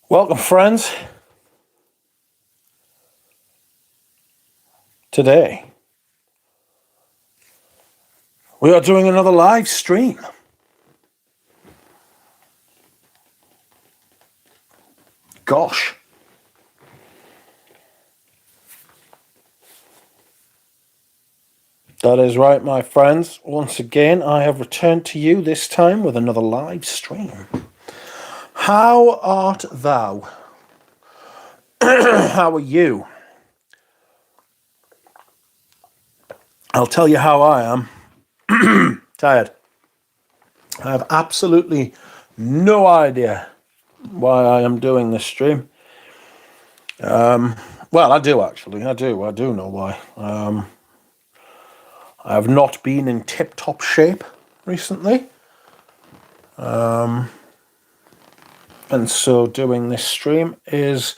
Welcome, friends. Today, we are doing another live stream. Gosh. That is right, my friends. Once again, I have returned to you this time with another live stream. How art thou? How are you? I'll tell you how I am. Tired. I have absolutely no idea why I am doing this stream. Well, I do actually. I do know why. I have not been in tip-top shape recently. And so doing this stream is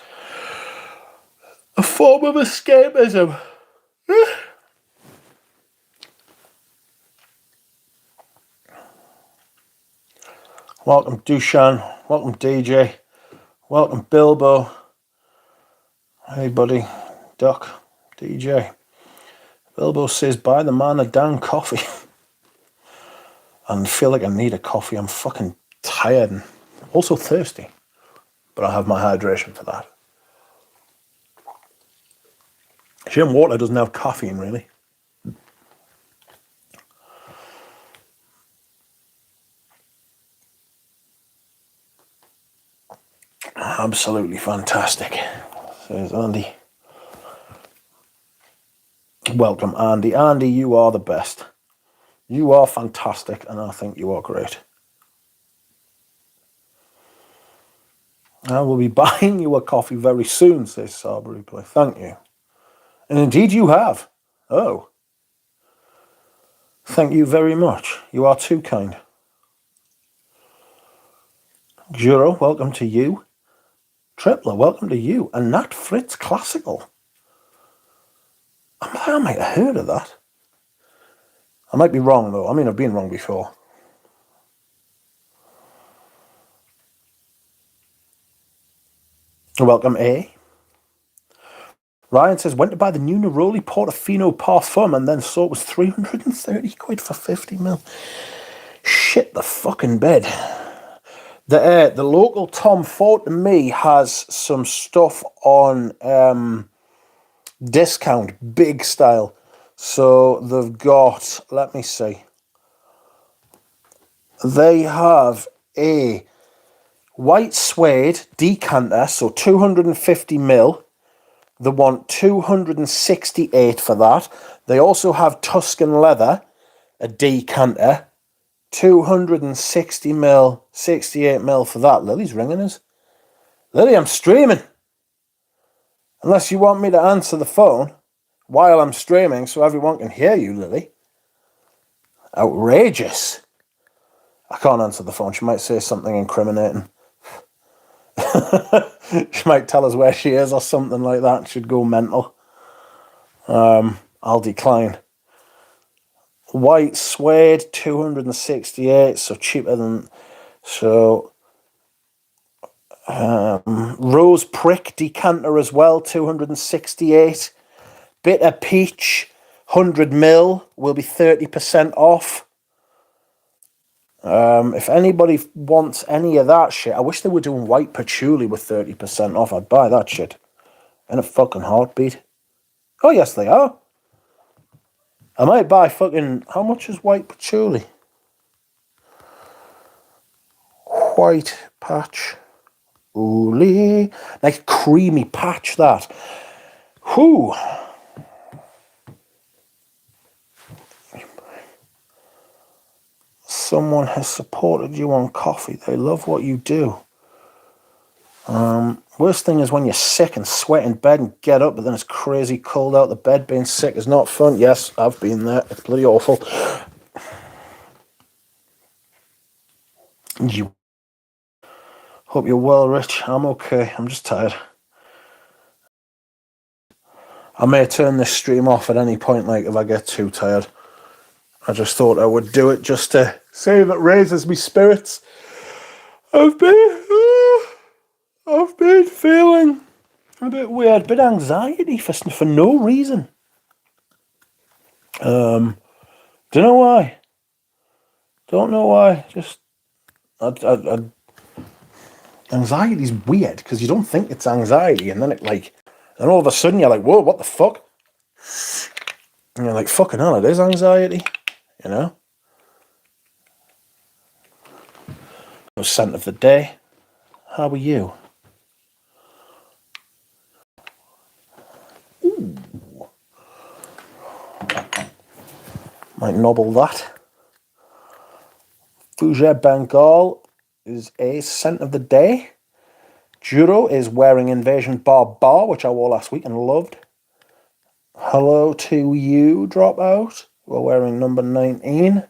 a form of escapism. Welcome, Dushan. Welcome, DJ. Welcome, Bilbo. Hey, buddy. Duck. DJ. Bilbo says, buy the man a damn coffee. And I feel like I need a coffee. I'm fucking tired and also thirsty. But I have my hydration for that. Shame water doesn't have caffeine, really. Absolutely fantastic, says Andy. Welcome, Andy. Andy, you are the best. You are fantastic, and I think you are great. I will be buying you a coffee very soon, says Sarbury Play. Thank you. And indeed you have. Oh. Thank you very much. You are too kind. Juro, welcome to you. Tripler, welcome to you. And Nat Fritz Classical. I might have heard of that. I might be wrong, though. I mean, I've been wrong before. Welcome, A. Ryan says, went to buy the new Neroli Portofino Parfum and then saw it was 330 quid for 50 mil. Shit the fucking bed. The local Tom Ford to me has some stuff on discount, big style. So they've got, let me see. They have a white suede decanter, so 250 mil. They want 268 for that. They also have Tuscan leather, a decanter, 260 mil, 68 mil for that. Lily's ringing us. Lily, I'm streaming. Unless you want me to answer the phone while I'm streaming so everyone can hear you, Lily. Outrageous. I can't answer the phone. She might say something incriminating. She might tell us where she is or something like that. She'd go mental. I'll decline. White suede, 268, so cheaper than... So... Rose prick decanter as well, 268. Bitter peach, 100 mil, will be 30% off. If anybody wants any of that shit, I wish they were doing white patchouli with 30% off. I'd buy that shit in a fucking heartbeat. Oh, yes, they are. I might buy fucking... How much is white patchouli? White patch. Ooly. Nice creamy patch, that. Whew. Someone has supported you on coffee. They love what you do. Worst thing is when you're sick and sweat in bed and get up, but then it's crazy cold out the bed. Being sick is not fun. Yes, I've been there. It's bloody awful. You. Hope you're well, Rich. I'm okay. I'm just tired. I may turn this stream off at any point, like, if I get too tired. I just thought I would do it just to say that raises me spirits. I've I've been feeling a bit weird, bit anxiety for no reason. Don't know why. Don't know why. Just anxiety's weird because you don't think it's anxiety, and then and all of a sudden you're like, whoa, what the fuck? And you're like, fucking hell, it is anxiety, you know? Scent of the day. How are you? Ooh. Might nobble that. Fougere Bengal is a scent of the day. Juro is wearing Invasion Bar, which I wore last week and loved. Hello to you, Dropout. We're wearing number 19.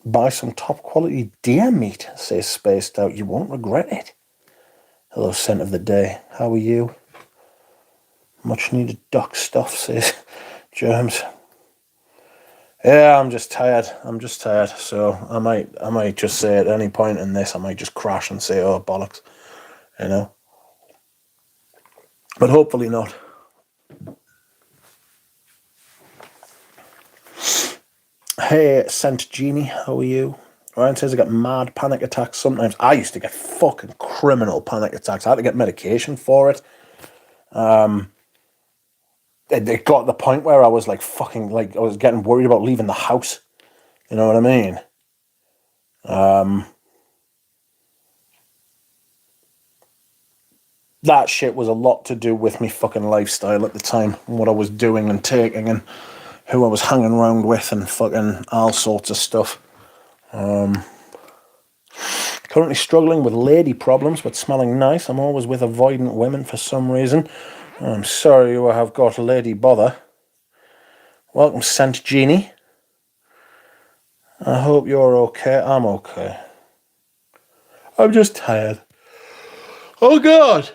Buy some top quality deer meat, says Spaced Out. You won't regret it. Hello, scent of the day. How are you? Much needed duck stuff, says Germs. Yeah, I'm just tired. So I might just say at any point in this, I might just crash and say, oh, bollocks, you know. But hopefully not. Hey, Scent Genie, how are you? Ryan says I get mad panic attacks sometimes. I used to get fucking criminal panic attacks. I had to get medication for it. It got to the point where I was I was getting worried about leaving the house. You know what I mean? That shit was a lot to do with me fucking lifestyle at the time, and what I was doing and taking, and who I was hanging around with, and fucking all sorts of stuff. Currently struggling with lady problems, but smelling nice. I'm always with avoidant women for some reason. I'm sorry you have got lady bother. Welcome, Scent Genie. I hope you're okay. I'm okay. I'm just tired. Oh, God.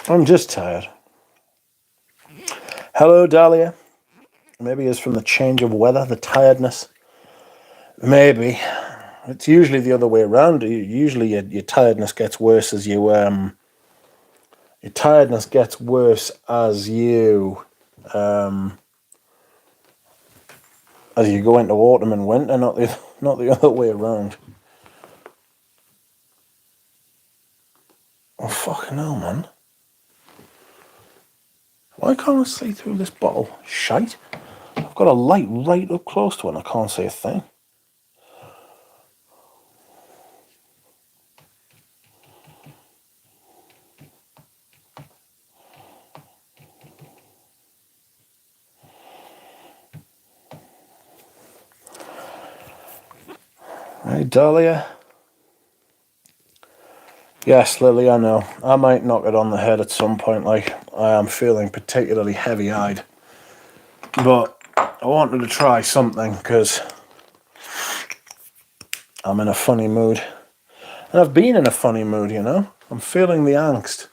I'm just tired. Hello, Dahlia. Maybe it's from the change of weather, the tiredness. Maybe. It's usually the other way around. Usually your tiredness gets worse as you... Your tiredness gets worse as you go into autumn and winter, not the other way around. Oh, fucking hell, man. Why can't I see through this bottle? Shite. I've got a light right up close to it and I can't see a thing. Hey, Dahlia. Yes, Lily, I know. I might knock it on the head at some point. I am feeling particularly heavy-eyed. But I wanted to try something because I'm in a funny mood. And I've been in a funny mood, you know. I'm feeling the angst.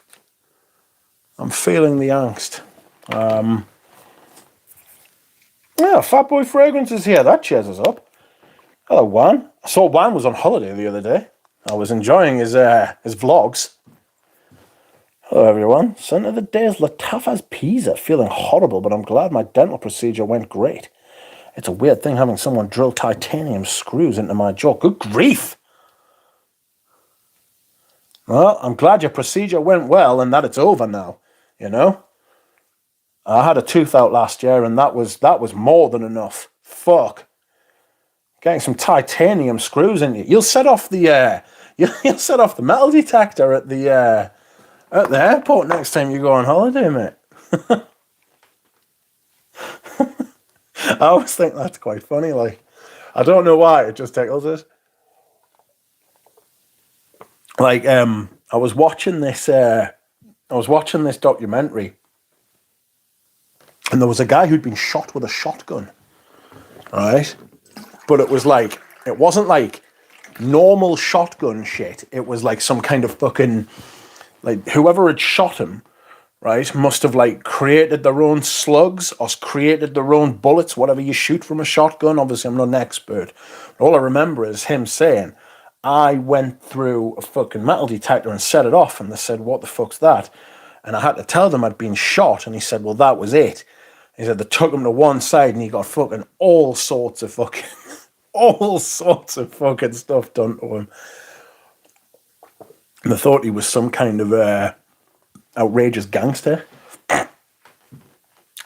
Yeah, Fatboy Fragrance is here. That cheers us up. Hello, Juan. I saw Juan was on holiday the other day. I was enjoying his vlogs. Hello, everyone. Scent of the day is Latafas Pisa. Feeling horrible, but I'm glad my dental procedure went great. It's a weird thing having someone drill titanium screws into my jaw. Good grief! Well, I'm glad your procedure went well and that it's over now, you know? I had a tooth out last year and that was more than enough. Fuck. Getting some titanium screws in you. You'll set off the you'll set off the metal detector at the airport next time you go on holiday, mate. I always think that's quite funny. I don't know why, it just tickles us. I was watching this documentary, and there was a guy who'd been shot with a shotgun, right? But it wasn't like normal shotgun shit. It was like some kind of fucking, whoever had shot him, right, must have created their own slugs or created their own bullets, whatever you shoot from a shotgun. Obviously, I'm not an expert. All I remember is him saying, I went through a fucking metal detector and set it off, and they said, what the fuck's that? And I had to tell them I'd been shot, and he said, well, that was it. He said they took him to one side, and he got fucking all sorts of fucking stuff done to him. And they thought he was some kind of outrageous gangster.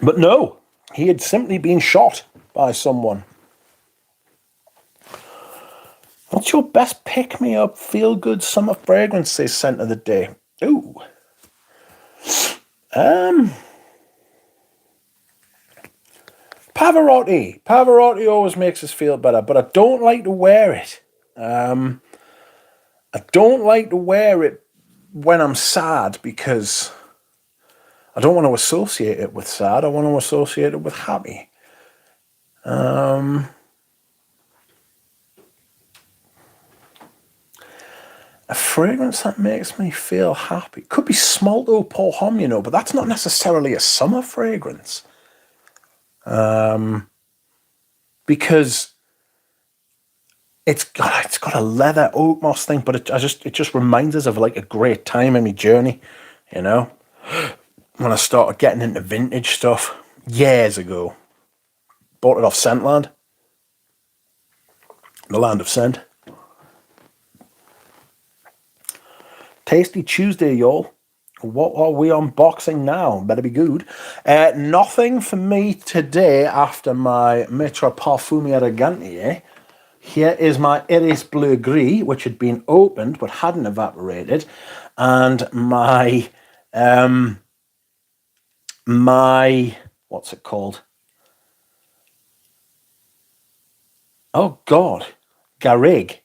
But no, he had simply been shot by someone. What's your best pick-me-up, feel-good summer fragrances scent of the day? Ooh. Pavarotti. Pavarotti always makes us feel better, but I don't like to wear it. I don't like to wear it when I'm sad because I don't want to associate it with sad. I want to associate it with happy. A fragrance that makes me feel happy. Could be Smolto Pour Homme, you know, but that's not necessarily a summer fragrance. Because it's got a leather oak moss thing, but it just reminds us of like a great time in my journey, you know. When I started getting into vintage stuff years ago, bought it off Scentland, the land of scent. Tasty Tuesday, y'all. What are we unboxing now? Better be good. Nothing for me today after my Maître Parfume Elegante. Here is my Iris Bleu Gris, which had been opened but hadn't evaporated, and my what's it called? Oh God, Garrigue.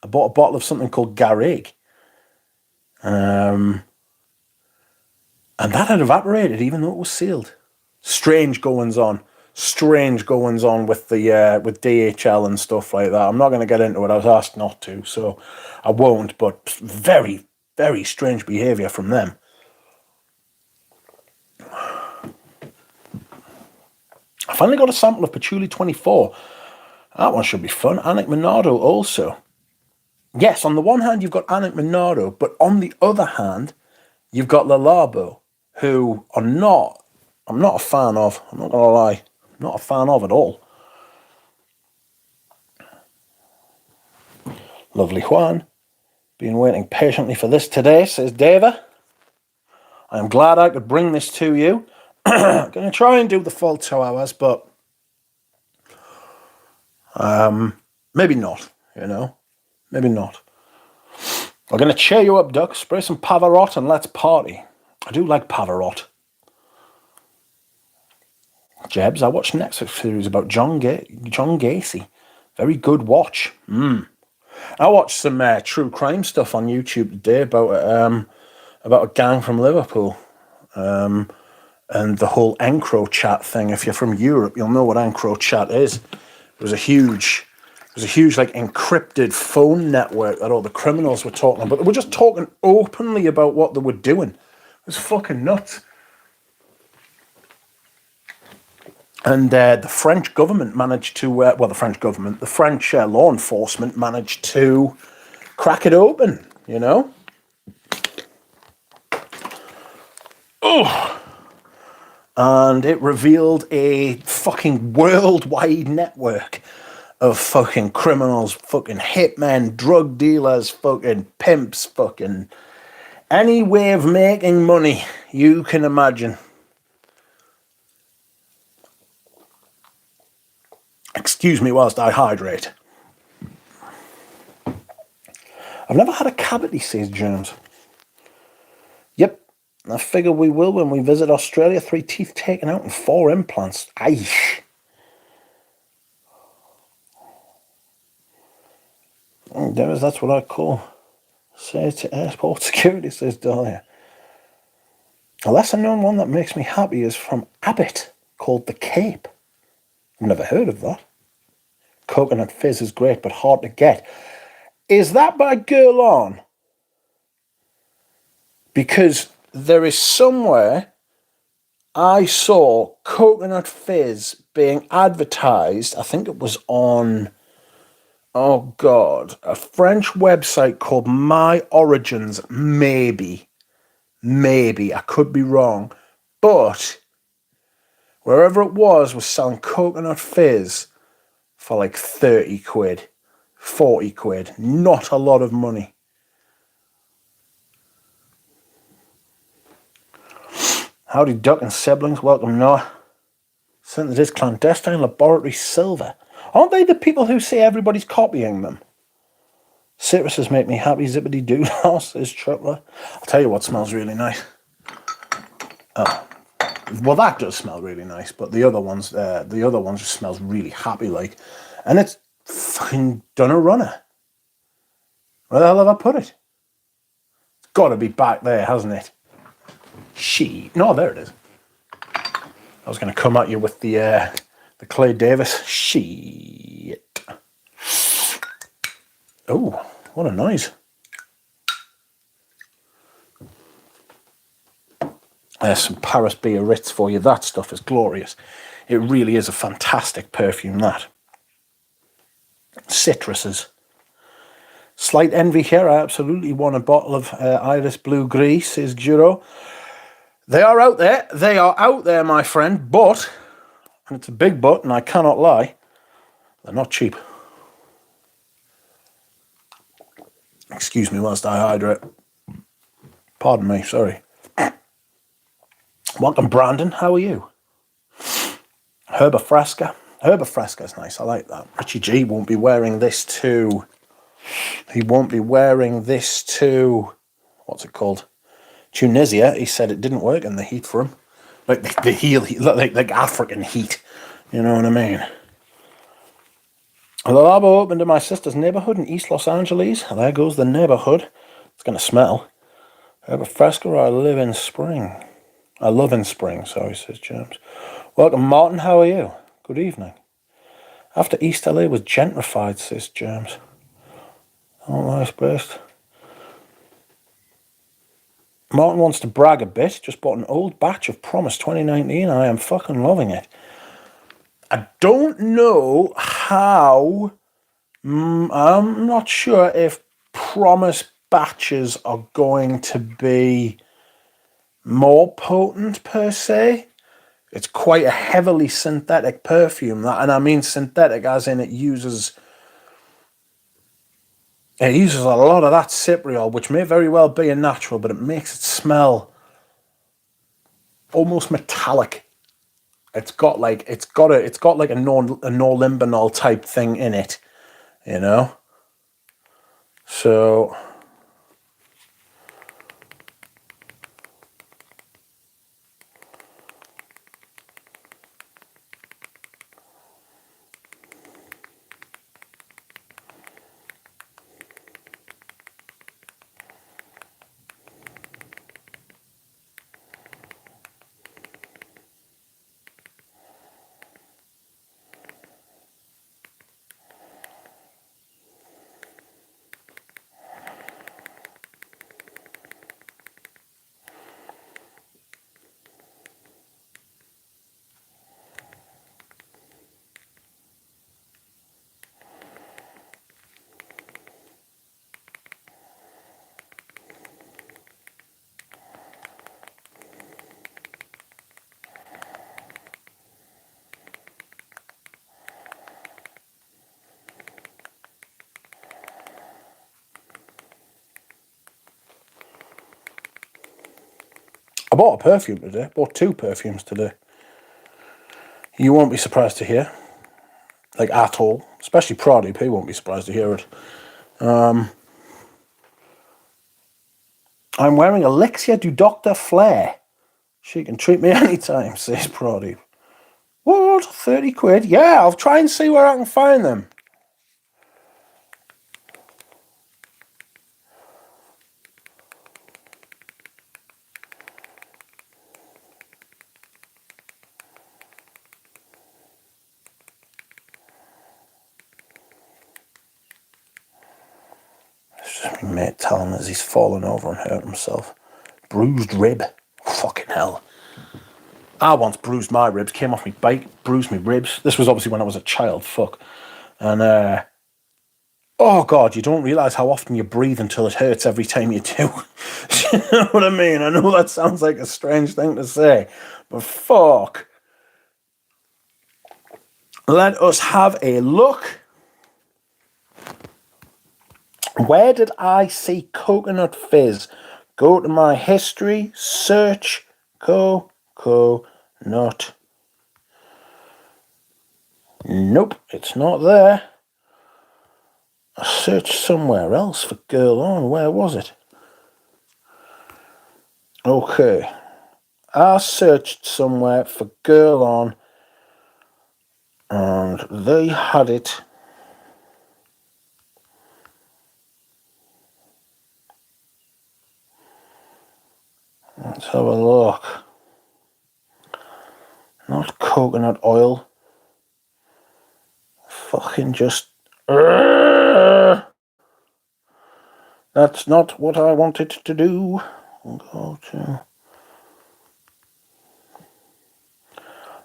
I bought a bottle of something called Garrigue. And that had evaporated even though it was sealed. Strange goings on with the with DHL and stuff like that. I'm not going to get into it. I was asked not to, so I won't. But very, very strange behaviour from them. I finally got a sample of Patchouli 24. That one should be fun. Annick Minardo also. Yes, on the one hand you've got Annick Minardo, but on the other hand you've got Le Labo, who I'm not a fan of. I'm not going to lie. I'm not a fan of at all. Lovely Juan. Been waiting patiently for this today, says Dava. I am glad I could bring this to you. I'm going to try and do the full 2 hours, but maybe not, you know. Maybe not. We're going to cheer you up, Duck. Spray some Pavarotti and let's party. I do like Pavarotti. Jebs, I watched Netflix series about John Gacy. Very good watch. I watched some true crime stuff on YouTube today about a gang from Liverpool. And the whole EncroChat thing. If you're from Europe, you'll know what EncroChat is. It was a huge like encrypted phone network that all the criminals were talking about. They were just talking openly about what they were doing. It was fucking nuts. And the French government managed to, the French law enforcement managed to crack it open, you know? Oh! And it revealed a fucking worldwide network of fucking criminals, fucking hitmen, drug dealers, fucking pimps, fucking any way of making money you can imagine. Excuse me whilst I hydrate. I've never had a cavity, says James. Yep, I figure we will when we visit Australia. 3 teeth taken out and 4 implants. Aish. That's what I call say to airport security, says Dahlia. A lesser known one that makes me happy is from Abbott, called The Cape. I've never heard of that. Coconut fizz is great, but hard to get. Is that by Guerlain? Because there is somewhere I saw coconut fizz being advertised. I think it was on Oh, God. A French website called My Origins. Maybe. I could be wrong. But wherever it was selling coconut fizz for like 30 quid, 40 quid. Not a lot of money. Howdy, Duck and siblings. Welcome, Noah. Sent to this clandestine laboratory silver. Aren't they the people who say everybody's copying them? Citruses make me happy, zippity doo, says Tripler. I'll tell you what smells really nice. Oh, well, that does smell really nice, but the other ones just smells really happy, like, and it's fucking done a runner. Where the hell have I put it? It's got to be back there, hasn't it? No, there it is. I was going to come at you with the Clay Davis. Shit. Oh, what a noise. There's some Paris Biarritz for you. That stuff is glorious. It really is a fantastic perfume, that. Citruses. Slight envy here. I absolutely want a bottle of Iris Blue Gris, says Juro. They are out there. They are out there, my friend. But, and it's a big but, and I cannot lie, they're not cheap. Excuse me whilst I hydrate. Pardon me, sorry. Welcome, Brandon. How are you? Herba Fresca. Herba Fresca is nice. I like that. Richie G won't be wearing this to... He won't be wearing this to... What's it called? Tunisia. He said it didn't work in the heat for him. Like the heat, like African heat. You know what I mean? The labo opened in my sister's neighborhood in East Los Angeles. There goes the neighborhood. It's going to smell. Herba Fresca, I live in spring. I love in spring, sorry, says James. Welcome, Martin. How are you? Good evening. After East LA was gentrified, says James. Oh, nice best. Martin wants to brag a bit. Just bought an old batch of Promise 2019. I am fucking loving it. I don't know how... I'm not sure if Promise batches are going to be more potent, per se. It's quite a heavily synthetic perfume. And I mean synthetic as in it uses a lot of that cypriol, which may very well be a natural, but it makes it smell almost metallic. It's got like a norlimbinol type thing in it, you know. So I bought a perfume today. Bought 2 perfumes today. You won't be surprised to hear. Like, at all. Especially Prada. He won't be surprised to hear it. I'm wearing Alexia du Dr. Flair. She can treat me anytime, says Prada. What? 30 quid? Yeah, I'll try and see where I can find them. It's just my mate telling us he's fallen over and hurt himself. Bruised rib. Fucking hell. I once bruised my ribs, came off my bike, bruised my ribs. This was obviously when I was a child, fuck. And Oh, God, you don't realise how often you breathe until it hurts every time you do. You know what I mean? I know that sounds like a strange thing to say, but fuck. Let us have a look. Where did I see coconut fizz? Go to my history, search coconut. Nope, it's not there. I searched somewhere else for girl on. Where was it? Okay. I searched somewhere for girl on and they had it. Let's have a look. Not coconut oil. Fucking just... That's not what I wanted to do. We'll go to...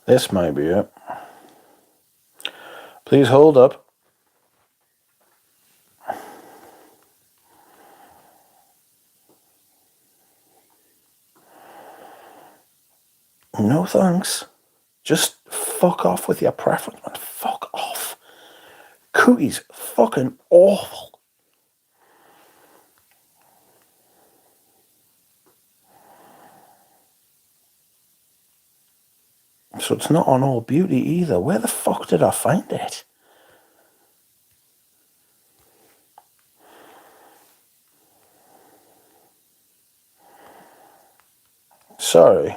This might be it. Please hold up. No thanks. Just fuck off with your preference, man. Fuck off. Cookies, fucking awful. So it's not on All Beauty either. Where the fuck did I find it? Sorry.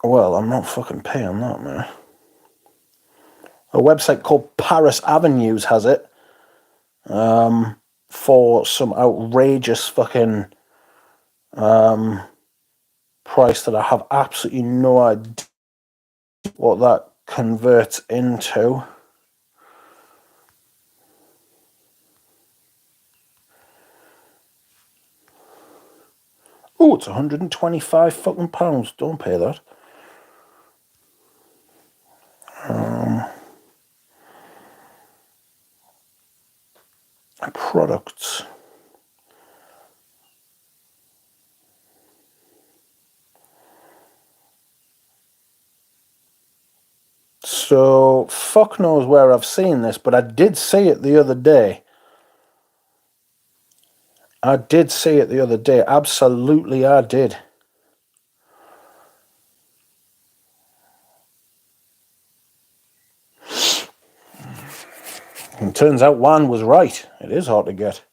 Well, I'm not fucking paying that, man. A website called Paris Avenues has it. For some outrageous fucking price that I have absolutely no idea what that converts into. Oh, it's 125 fucking pounds. Don't pay that. Products. So, fuck knows where I've seen this, but I did see it the other day. Absolutely, I did. And turns out Juan was right. It is hard to get.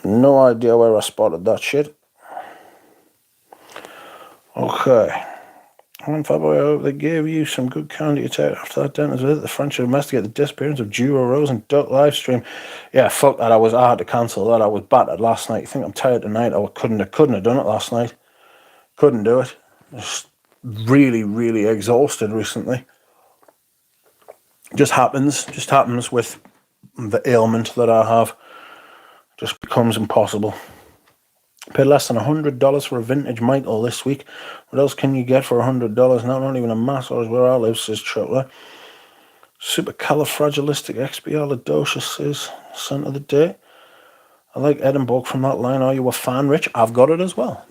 No idea where I spotted that shit. Okay. On February, I hope they gave you some good candy to take after that dentist visit. The French should investigate the disappearance of Duro Rose and Duck Livestream. Yeah, fuck that. I had to cancel that. I was battered last night. I think I'm tired tonight. I couldn't have done it last night. Couldn't do it. Just really, really exhausted recently. Just happens with the ailment that I have. Just becomes impossible. Paid less than $100 for a vintage Michael this week. What else can you get for $100? Not even a massage where I live, says Chutler. Supercalifragilisticexpialidocious says scent of the day. I like Edinburgh from that line. Are you a fan, Rich? I've got it as well.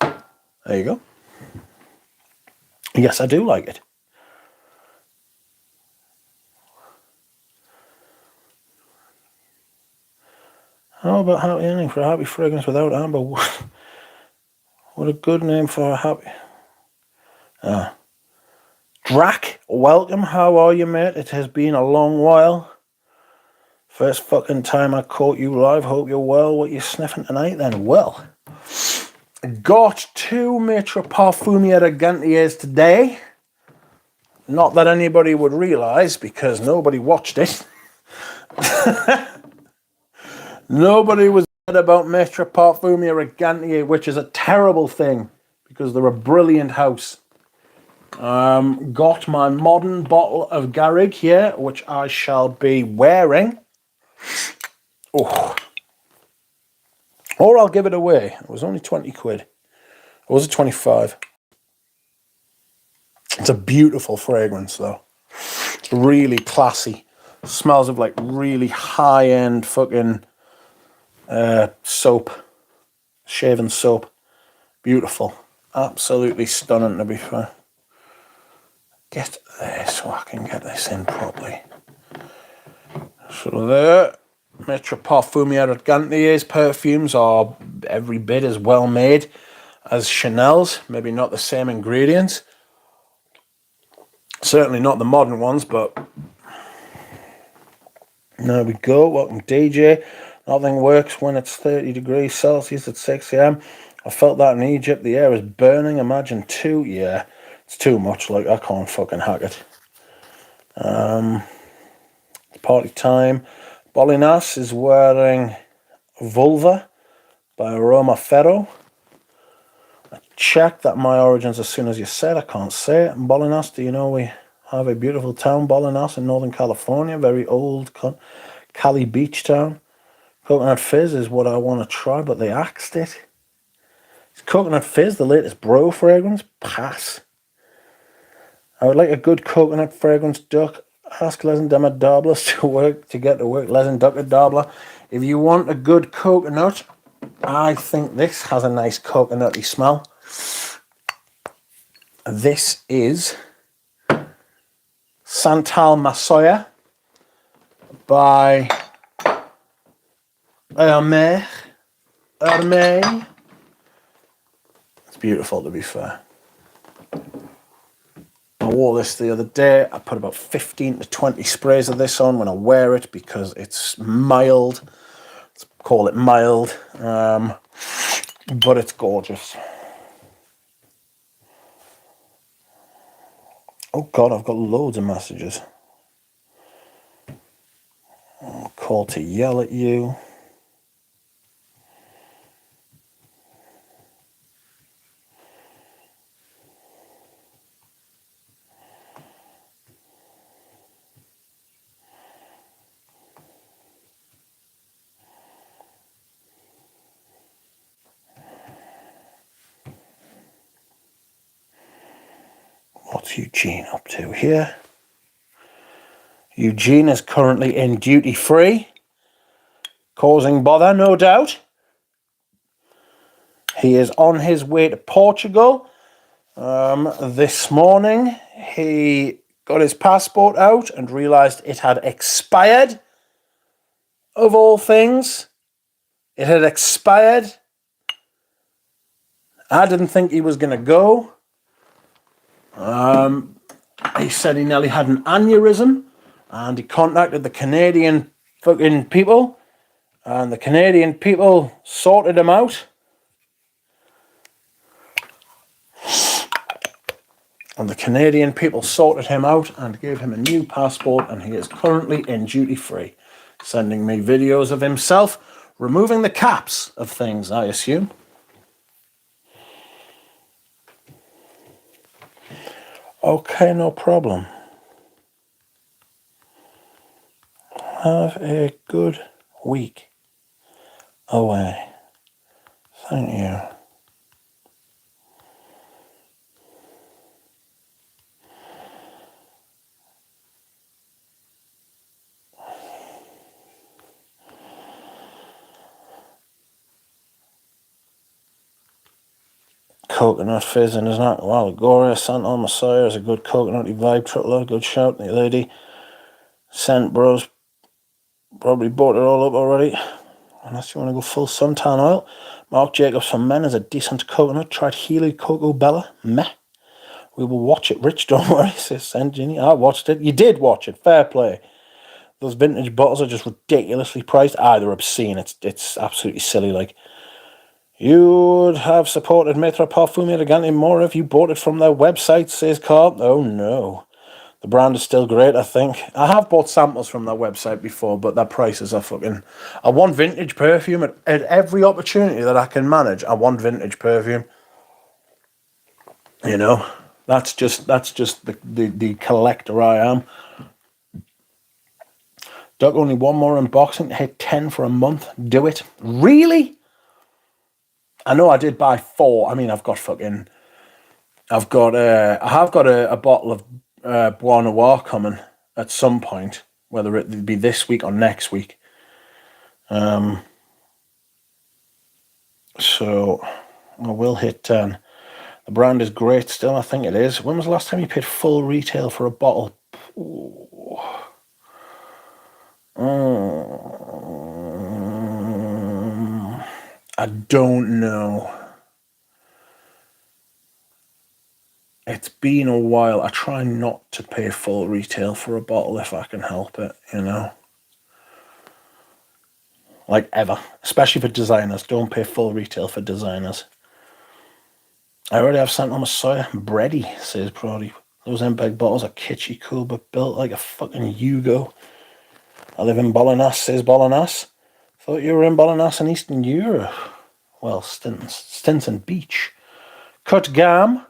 There you go. Yes, I do like it. How about happy ending for a happy fragrance without amber? What a good name for a happy... Drac, welcome. How are you, mate? It has been a long while. First fucking time I caught you live. Hope you're well. What you sniffing tonight, then? Well, got 2 Maitre Parfumier Gantiers today. Not that anybody would realise, because nobody watched it. Nobody was about Maitre Parfumier Gantier, which is a terrible thing, because they're a brilliant house. Got my modern bottle of Garrick here, which I shall be wearing. Oh. Or I'll give it away. It was only 20 quid. Or was it 25? It's a beautiful fragrance, though. It's really classy. It smells of like really high-end fucking soap. Shaven soap. Beautiful. Absolutely stunning, to be fair. Get there so I can get this in properly. So there. Maitre Perfume at Gantier's perfumes are every bit as well made as Chanel's. Maybe not the same ingredients. Certainly not the modern ones, but there we go. Welcome, DJ. Nothing works when it's 30 degrees Celsius at 6 a.m. I felt that in Egypt. The air is burning. Imagine 2. Yeah, it's too much. Like, I can't fucking hack it. It's party time. Bolinas is wearing Vulva by Aroma Ferro. I checked that my origins as soon as you said. I can't say it. Bolinas, do you know we have a beautiful town, Bolinas, in Northern California? Very old Cali beach town. Coconut Fizz is what I want to try, but they axed it. Is Coconut Fizz the latest bro fragrance? Pass. I would like a good coconut fragrance, Duck. Ask Les Dables to get to work. Les Dabler. If you want a good coconut, I think this has a nice coconutty smell. This is Santal Masoya by Hermé. It's beautiful, to be fair. I wore this the other day. I put about 15 to 20 sprays of this on when I wear it because it's mild. Let's call it mild. But it's gorgeous. Oh God, I've got loads of messages. Call to yell at you. What's Eugene up to here? Eugene is currently in duty free, causing bother, no doubt. He is on his way to Portugal. This morning, he got his passport out and realised it had expired. Of all things, it had expired. I didn't think he was going to go. He said he nearly had an aneurysm, and he contacted the Canadian fucking people, and the Canadian people sorted him out. And the Canadian people sorted him out and gave him a new passport, and he is currently in duty free, sending me videos of himself removing the caps of things, I assume. Okay, no problem. Have a good week away. Thank you. Coconut fizzing, isn't it? Wow, Gloria, Santal Messiah is a good coconutty vibe. Truckload, good shout, the lady. Scent Bros probably bought it all up already. Unless you want to go full suntan oil. Mark Jacobs for Men is a decent coconut. Tried Healy Cocoa Bella. Meh. We will watch it, Rich. Don't worry, says Sendini. I watched it. You did watch it. Fair play. Those vintage bottles are just ridiculously priced. They're obscene. It's absolutely silly. Like, you would have supported Maitre Perfume Elegante more if you bought it from their website, says Carl. Oh no. The brand is still great, I think. I have bought samples from their website before, but their prices are fucking... I want vintage perfume at every opportunity that I can manage. I want vintage perfume. You know, that's just the collector I am. Doug, only one more unboxing to hit 10 for a month. Do it. Really? I know I did buy 4. I mean, I have got a bottle of Bois Noir coming at some point, whether it be this week or next week. So I will hit 10. The brand is great still, I think it is. When was the last time you paid full retail for a bottle? I don't know. It's been a while. I try not to pay full retail for a bottle if I can help it, you know. Like ever. Especially for designers. Don't pay full retail for designers. I already have Santa Messiah. Bready, says Brody. Those MPEG bottles are kitschy cool, but built like a fucking Yugo. I live in Bolinas, says Bolinas. Thought you were in Bolinas in Eastern Europe. Well, Stinson Beach. Cut Gam,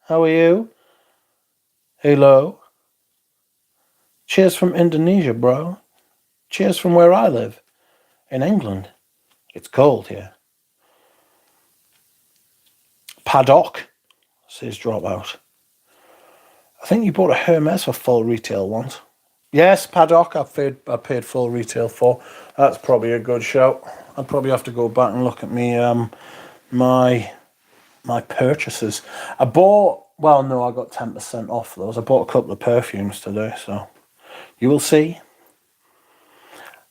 how are you? Hello. Cheers from Indonesia, bro. Cheers from where I live, in England. It's cold here. Paddock, says Dropout. I think you bought a Hermes for full retail once. Yes, Paddock, I paid full retail for. That's probably a good shout. I'd probably have to go back and look at me my purchases. I got 10% off those. I bought a couple of perfumes today, so you will see.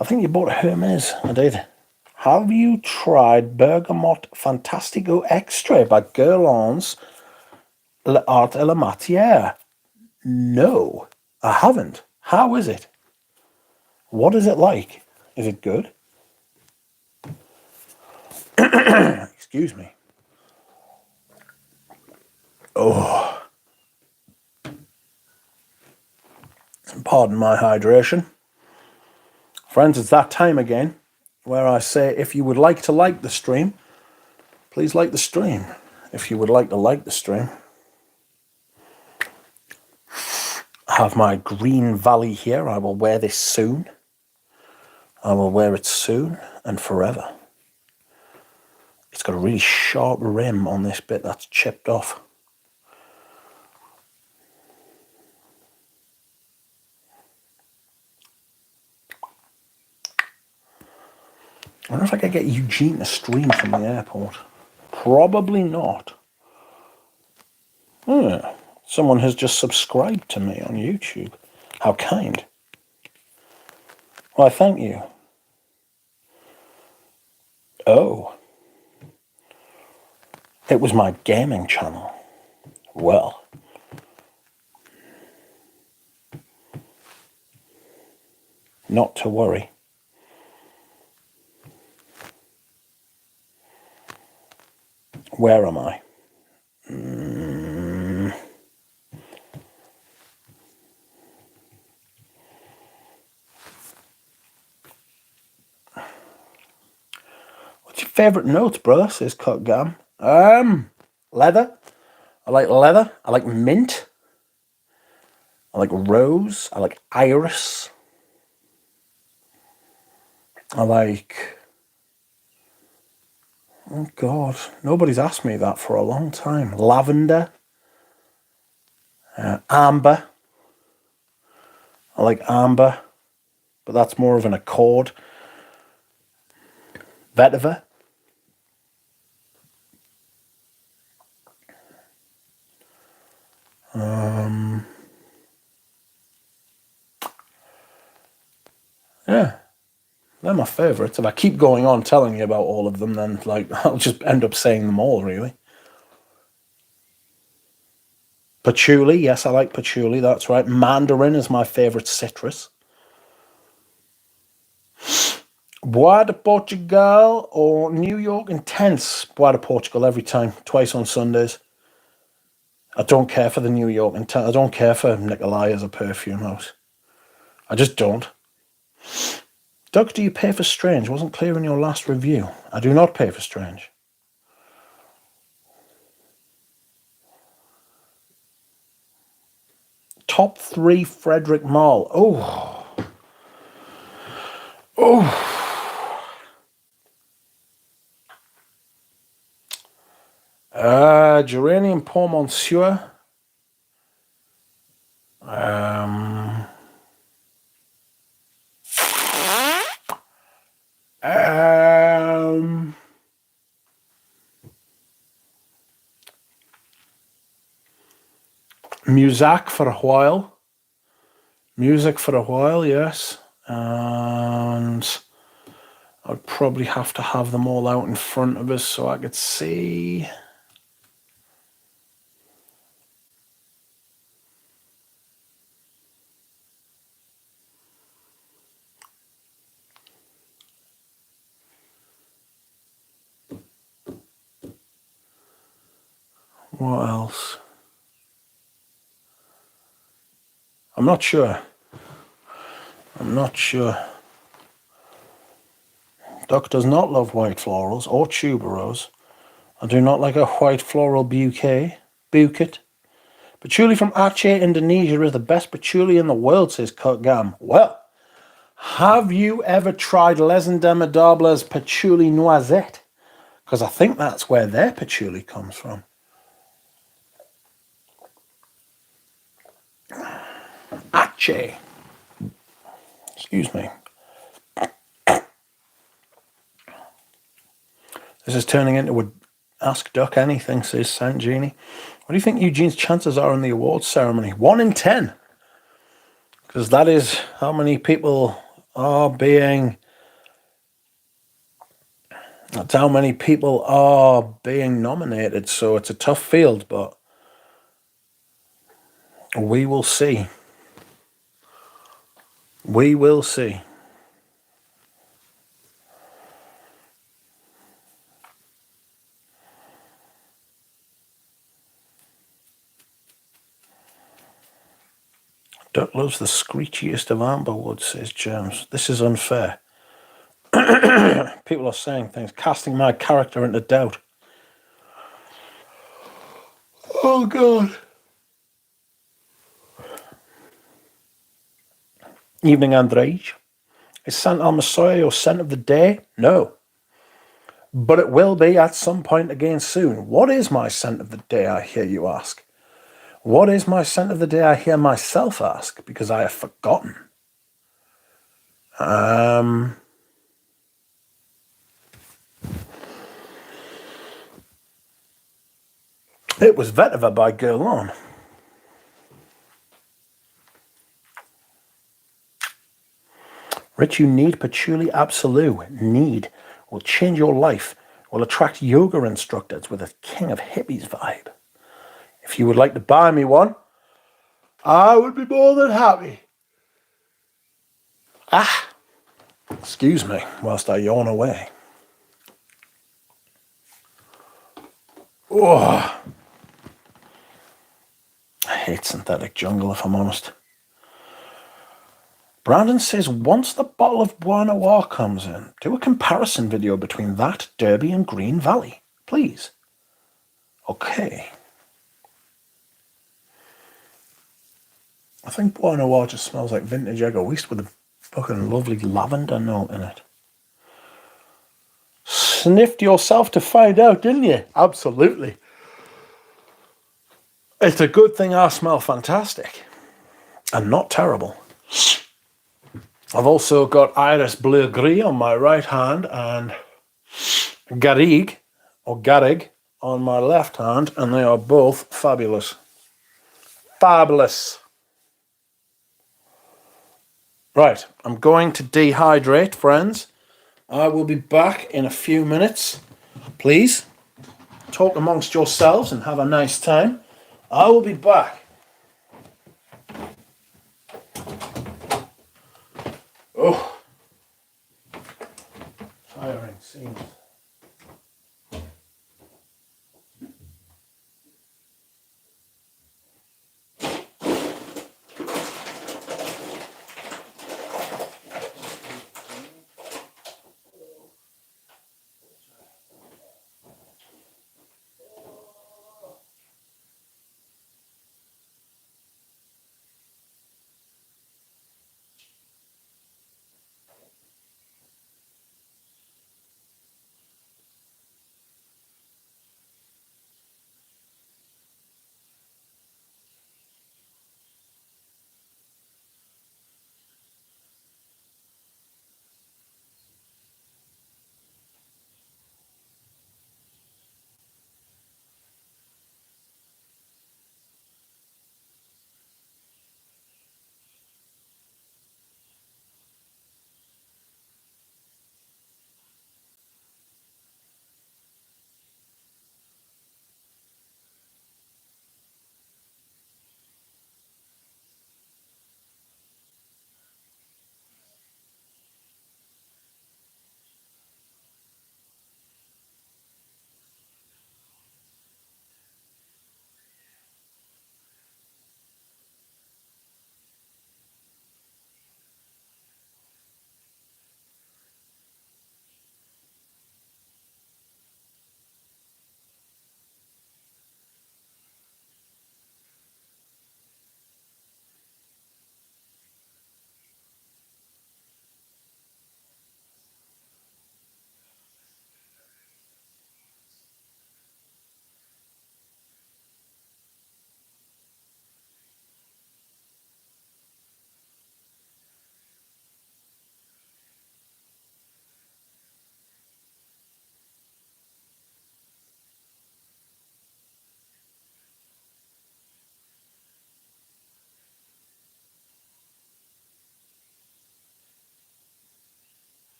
I think you bought a Hermes. I did. Have you tried Bergamot Fantastico Extra by Guerlain's L'Art et la Matière? No, I haven't. How is it? What is it like? Is it good? Excuse me. Oh. Pardon my hydration. Friends, it's that time again where I say if you would like to like the stream, please like the stream. If you would like to like the stream, I have my Green Valley here. I will wear this soon. I will wear it soon and forever. It's got a really sharp rim on this bit that's chipped off. I wonder if I could get Eugene to stream from the airport. Probably not. Yeah. Someone has just subscribed to me on YouTube. How kind. Why, thank you. Oh. It was my gaming channel. Well. Not to worry. Where am I? What's your favourite notes, brother? Says Cut Gam. Leather. I like leather. I like mint. I like rose. I like iris. I like... Oh, God. Nobody's asked me that for a long time. Lavender. Amber. I like amber, but that's more of an accord. Vetiver. Yeah. They're my favourites. If I keep going on telling you about all of them, then I'll just end up saying them all, really. Patchouli, yes, I like patchouli, that's right. Mandarin is my favourite citrus. Bois de Portugal or New York Intense? Bois de Portugal every time, twice on Sundays. I don't care for the New York Intense. I don't care for Nikolai as a perfume house. I just don't. Doug, do you pay for Strange? Wasn't clear in your last review. I do not pay for Strange. Top 3 Frederick Malle. Oh. Geranium Pour Monsieur. Music for a while. Music for a while, yes. And I'd probably have to have them all out in front of us so I could see. What else? I'm not sure. Duck does not love white florals or tuberose. I do not like a white floral bouquet. Patchouli from Aceh, Indonesia is the best patchouli in the world, says Kurt Gam. Well, have you ever tried Les Indomables patchouli noisette? Because I think that's where their patchouli comes from. Aceh. Excuse me. This is turning into a Ask Duck Anything, says Saint Genie. What do you think Eugene's chances are in the awards ceremony? 1 in 10. Because that is how many people are being... That's how many people are being nominated. So it's a tough field, but we will see. We will see. Duck loves the screechiest of amberwood, says James. This is unfair. People are saying things, casting my character into doubt. Oh, God. Evening, Andrej. Is Scent Al Messiah your scent of the day? No. But it will be at some point again soon. What is my scent of the day, I hear you ask? What is my scent of the day, I hear myself ask, because I have forgotten. It was Vetiver by Guerlain. Rich, you need patchouli absolute. Need will change your life. Will attract yoga instructors with a king of hippies vibe. If you would like to buy me one, I would be more than happy. Excuse me whilst I yawn away. Oh, I hate synthetic jungle, if I'm honest. Brandon says, once the bottle of Bois Noir comes in, do a comparison video between that, Derby, and Green Valley, please. Okay. I think Bois Noir just smells like vintage egoist with a fucking lovely lavender note in it. Sniffed yourself to find out, didn't you? Absolutely. It's a good thing I smell fantastic. And not terrible. I've also got Iris Bleu Gris on my right hand and Garrigue on my left hand, and they are both fabulous. Fabulous. Right, I'm going to dehydrate, friends. I will be back in a few minutes. Please, talk amongst yourselves and have a nice time. I will be back. Oh, tiring scenes.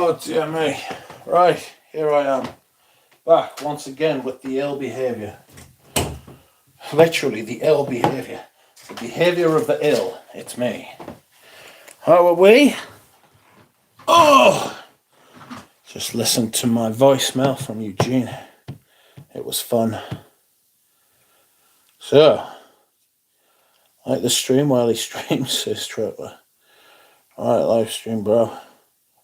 Oh dear me. Right, here I am. Back once again with the ill behaviour. Literally the ill behaviour. The behaviour of the ill. It's me. How are we? Oh! Just listened to my voicemail from Eugene. It was fun. So, like the stream while he streams, says Tripper. Alright, live stream, bro.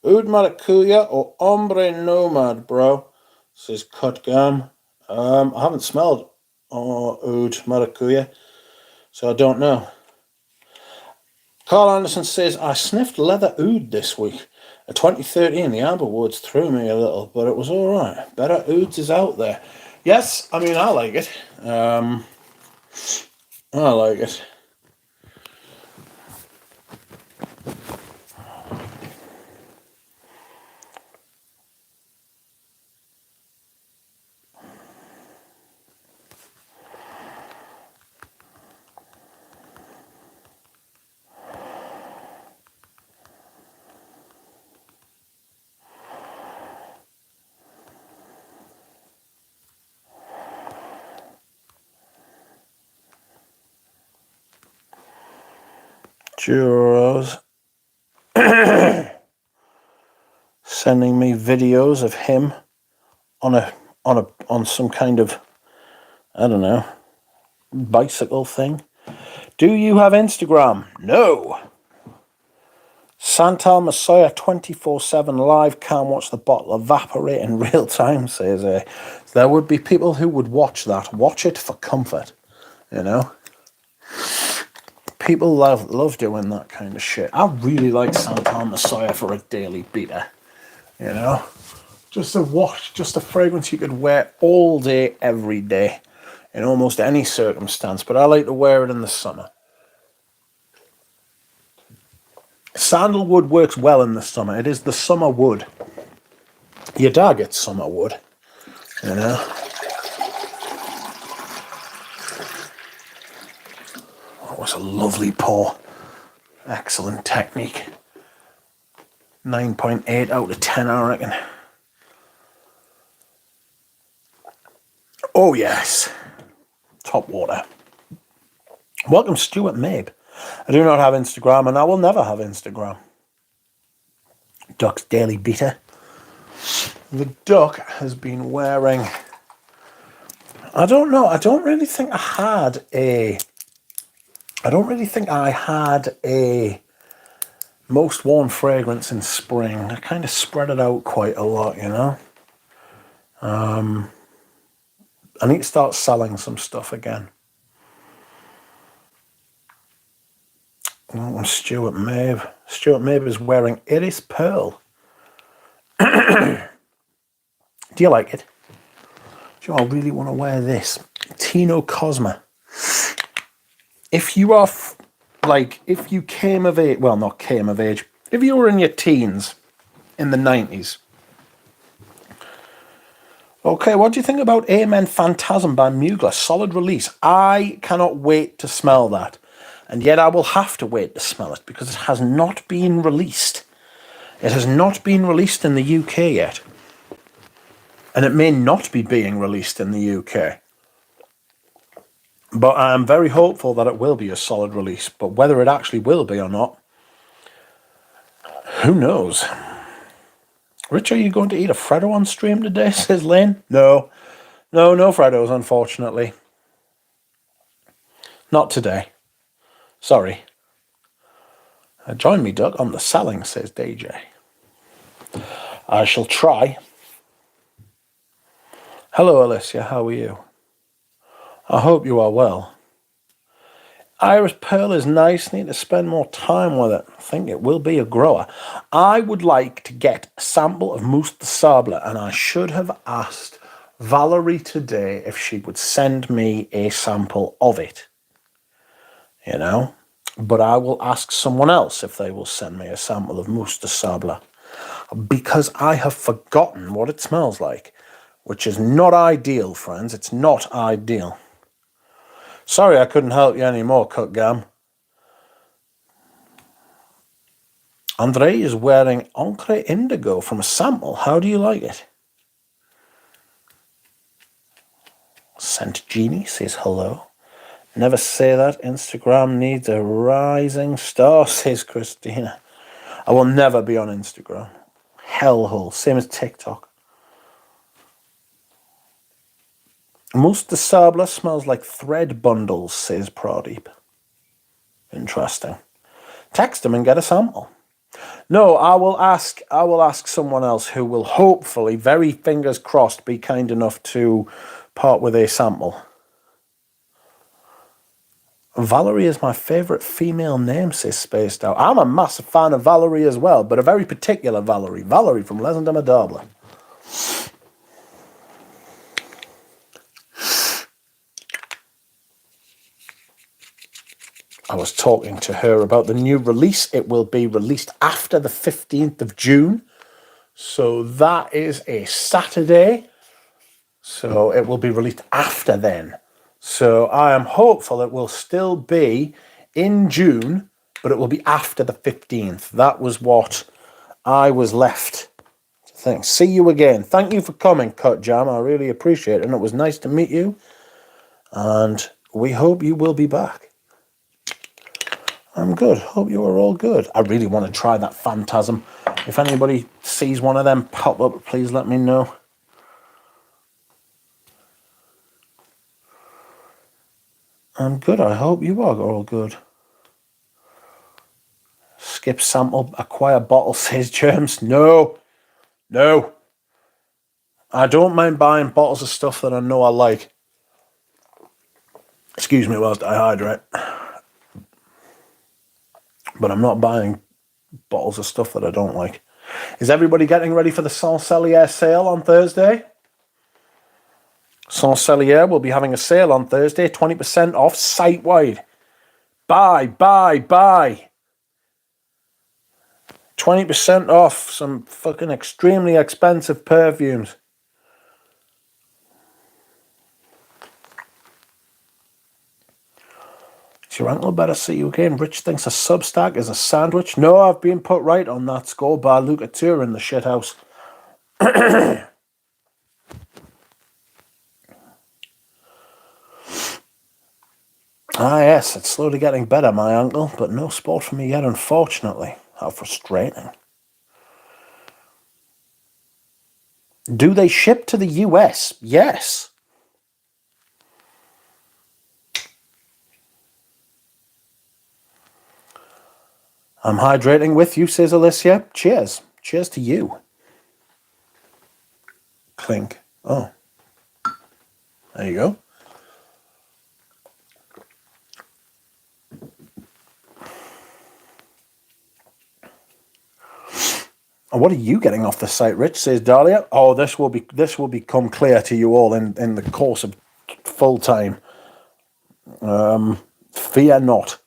Oud Maracuya or Ombre Nomad, bro, says Cutgam. I haven't smelled Oud Maracuya, so I don't know. Carl Anderson says, I sniffed leather oud this week. A 2013, the Amber Woods threw me a little, but it was alright. Better ouds is out there. Yes, I mean, I like it. I like it. Churros. Sending me videos of him on some kind of, I don't know, bicycle thing. Do you have Instagram? No. Santal Messiah 24/7 live, can't watch the bottle evaporate in real time, says there would be people who would watch that. Watch it for comfort, you know. People love doing that kind of shit. I really like Santal Messiah for a daily beater, you know. Just a wash, just a fragrance you could wear all day, every day, in almost any circumstance. But I like to wear it in the summer. Sandalwood works well in the summer. It is the summer wood. Your dad gets summer wood, you know. That was a lovely pour. Excellent technique. 9.8 out of 10, I reckon. Oh, yes. Top water. Welcome, Stuart Mabe. I do not have Instagram, and I will never have Instagram. Duck's Daily Beater. The duck has been wearing... I don't know. I don't really think I had a most worn fragrance in spring. I kind of spread it out quite a lot, you know. I need to start selling some stuff again. Oh, Stuart Mabe. Stuart Mabe is wearing Iris Pearl. Do you like it? Do I really want to wear this? Tino Cosma. If you are, if you came of age, well, not came of age, if you were in your teens in the 90s. Okay, what do you think about Amen Phantasm by Mugler? Solid release. I cannot wait to smell that. And yet I will have to wait to smell it because it has not been released. It has not been released in the UK yet. And it may not be being released in the UK. But I am very hopeful that it will be a solid release. But whether it actually will be or not, who knows? Rich, are you going to eat a Freddo on stream today, says Lane? No Freddos, unfortunately. Not today. Sorry. Join me, Doug, on the selling, says DJ. I shall try. Hello, Alicia, how are you? I hope you are well. Iris Pearl is nice. Need to spend more time with it. I think it will be a grower. I would like to get a sample of Mousse de Sable, and I should have asked Valerie today if she would send me a sample of it. You know? But I will ask someone else if they will send me a sample of Mousse de Sable. Because I have forgotten what it smells like. Which is not ideal, friends. It's not ideal. Sorry I couldn't help you anymore, Cutgam. Andre is wearing Encre Indigo from a sample. How do you like it? Scent Genie says hello. Never say that. Instagram needs a rising star, says Christina. I will never be on Instagram. Hellhole. Same as TikTok. Mousse de Sable smells like thread bundles, says Pradeep. Interesting. Text him and get a sample. No, I will ask someone else who will hopefully, very fingers crossed, be kind enough to part with a sample. Valerie is my favourite female name, says Spaced Out. I'm a massive fan of Valerie as well, but a very particular Valerie. Valerie from Les Indomitables. I was talking to her about the new release. It will be released after the 15th of June. So that is a Saturday. So it will be released after then. So I am hopeful it will still be in June, but it will be after the 15th. That was what I was left to think. See you again. Thank you for coming, Cut Jam. I really appreciate it. And it was nice to meet you. And we hope you will be back. I'm good. Hope you are all good. I really want to try that Phantasm. If anybody sees one of them pop up, please let me know. I'm good. I hope you are all good. Skip sample, acquire bottle, says Germs. No. No. I don't mind buying bottles of stuff that I know I like. Excuse me whilst I hydrate. But I'm not buying bottles of stuff that I don't like. Is everybody getting ready for the Saint-Celier sale on Thursday? Saint-Celier will be having a sale on Thursday, 20% off site-wide. Buy. 20% off some fucking extremely expensive perfumes. Is your uncle better see you again? Rich thinks a Substack is a sandwich. No, I've been put right on that score by Luca Tour in the shithouse. Ah, yes, it's slowly getting better, my uncle, but no sport for me yet, unfortunately. How frustrating. Do they ship to the US? Yes. I'm hydrating with you, says Alicia. Cheers. Cheers to you. Clink. Oh. There you go. What are you getting off the site, Rich? Says Dahlia. Oh, this will become clear to you all in the course of full time. Fear not.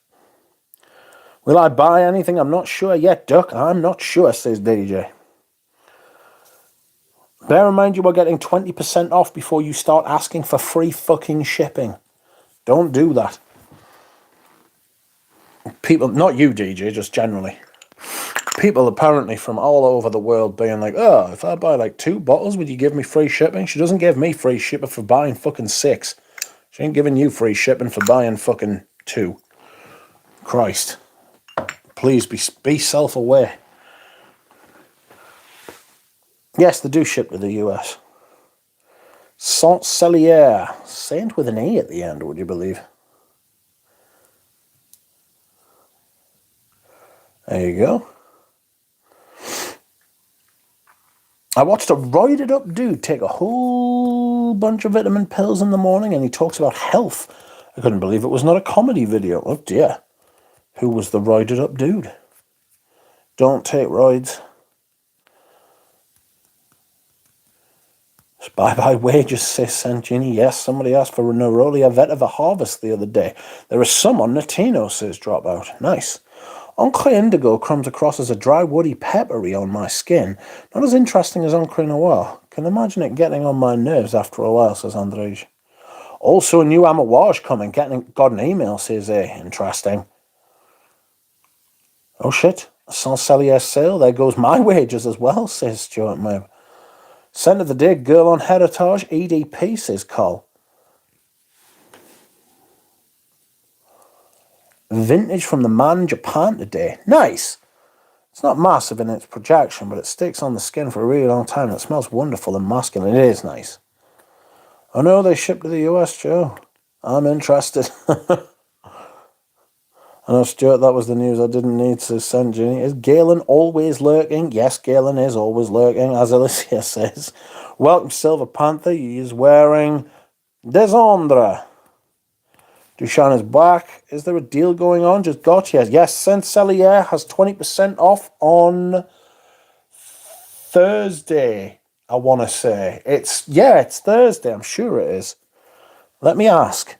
Will I buy anything? I'm not sure yet, Duck. I'm not sure, says DJ. Bear in mind you are getting 20% off before you start asking for free fucking shipping. Don't do that. People, not you, DJ, just generally. People apparently from all over the world being like, oh, if I buy like 2 bottles, would you give me free shipping? She doesn't give me free shipping for buying fucking 6. She ain't giving you free shipping for buying fucking 2. Christ. Please be self-aware. Yes, they do ship to the US. Saint-Celier. Saint with an E at the end, would you believe? There you go. I watched a roided up dude take a whole bunch of vitamin pills in the morning and he talks about health. I couldn't believe it was not a comedy video. Oh dear. Who was the roided up dude? Don't take roids. Bye-bye wages, says Santini. Yes, somebody asked for a Neroli Vetiver Harvest the other day. There is some on Natino, says Dropout. Nice. Encre Indigo comes across as a dry, woody, peppery on my skin. Not as interesting as Encre Noir. Can imagine it getting on my nerves after a while, says Andrej. Also, a new Amouage coming. Got an email, says A. Interesting. Oh shit. Saint-Celier sale. There goes my wages as well, says Stuart Moore. Scent of the day, Girl on Heritage, EDP, says Col. Vintage from the man in Japan today. Nice. It's not massive in its projection, but it sticks on the skin for a really long time. It smells wonderful and masculine. It is nice. Oh no, they ship to the US, Joe. I'm interested. I know, Stuart, that was the news I didn't need to send you. Is Galen always lurking? Yes, Galen is always lurking, as Alicia says. Welcome, Silver Panther. He is wearing Desandre. Dushan is back. Is there a deal going on? Just got yes. Yes, Saint-Celier has 20% off on Thursday, I want to say. It's Thursday. I'm sure it is. Let me ask.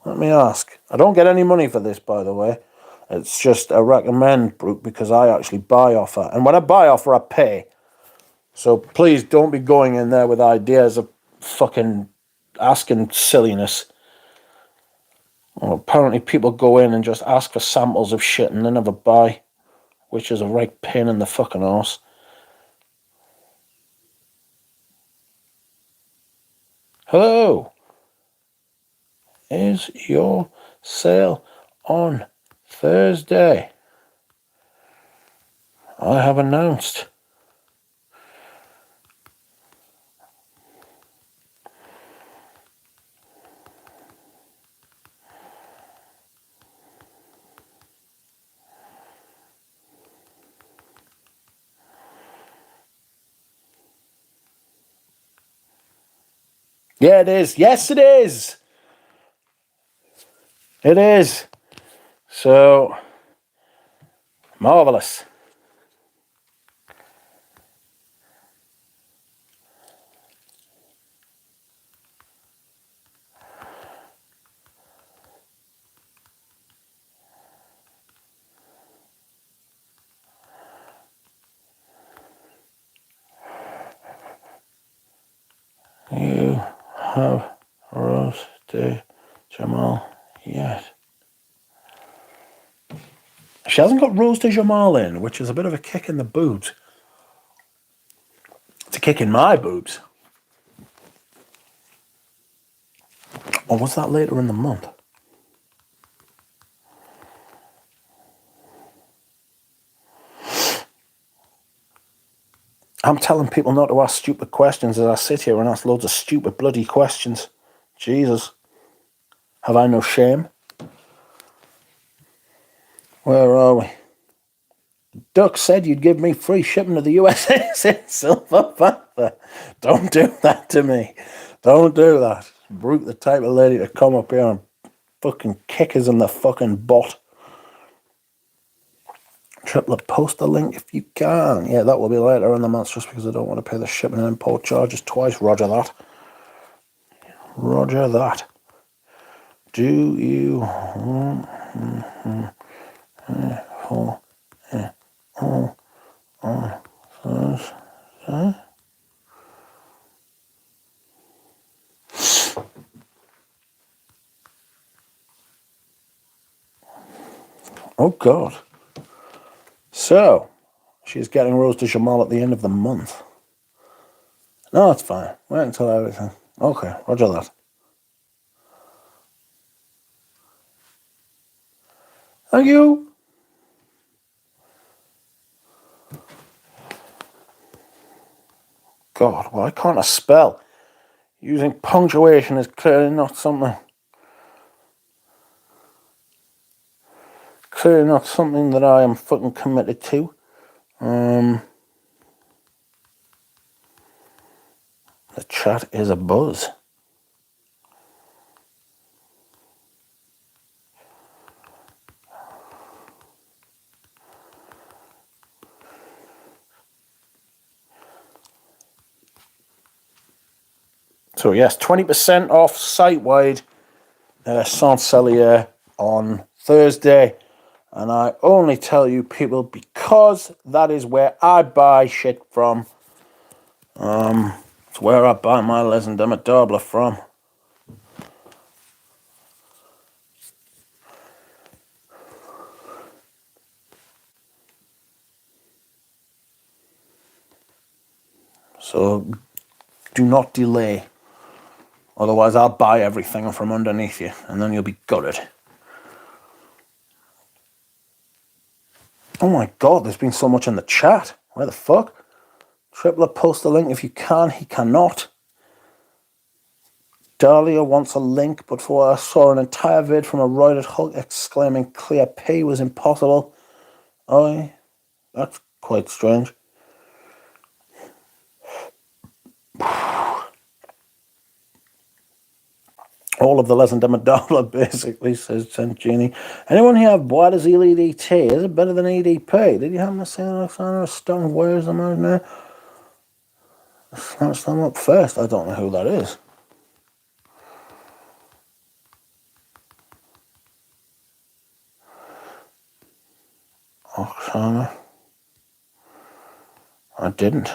I don't get any money for this, by the way. It's just a recommend, Brooke, because I actually buy offer. And when I buy offer, I pay. So please don't be going in there with ideas of fucking asking silliness. Well, apparently people go in and just ask for samples of shit and they never buy, which is a right pain in the fucking arse. Hello. Is your sale on Thursday? I have announced. Yeah, it is. Yes, it is. It is. So, marvellous. You have Rose de Jamal yet. She hasn't got Rose de Jamal in, which is a bit of a kick in the boot. It's a kick in my boobs. Or was that later in the month? I'm telling people not to ask stupid questions as I sit here and ask loads of stupid bloody questions. Jesus. Have I no shame? Where are we? Duck said you'd give me free shipping to the USA, said Silver Panther. Don't do that to me. Don't do that. Brute the type of lady to come up here and fucking kick us in the fucking butt. Triple post the link if you can. Yeah, that will be later in the month just because I don't want to pay the shipping and import charges twice. Roger that. Roger that. Do you want for all on Thursday? Oh God. So, she's getting Rose de Jamal at the end of the month. No, it's fine. Wait until everything. Okay, roger that. Thank you. God, why can't I spell? Using punctuation is clearly not something. Clearly not something that I am fucking committed to. The chat is a buzz. So yes, 20% off site-wide Saint-Celier on Thursday. And I only tell you people because that is where I buy shit from. It's where I buy my Les and Demodable from. So do not delay. Otherwise, I'll buy everything from underneath you, and then you'll be gutted. Oh my God, there's been so much in the chat. Where the fuck? Tripler, post the link if you can. He cannot. Dahlia wants a link, but for I saw an entire vid from a roided Hulk exclaiming clear P was impossible. Oh, that's quite strange. All of the lesson to Madala, basically, says Saint Genie. Anyone here have Bois-d'Azur EDT? Is it better than EDP? Did you happen to say Alexander Stone? Where's them out now? Snatch them up first. I don't know who that is. Oksana. I didn't.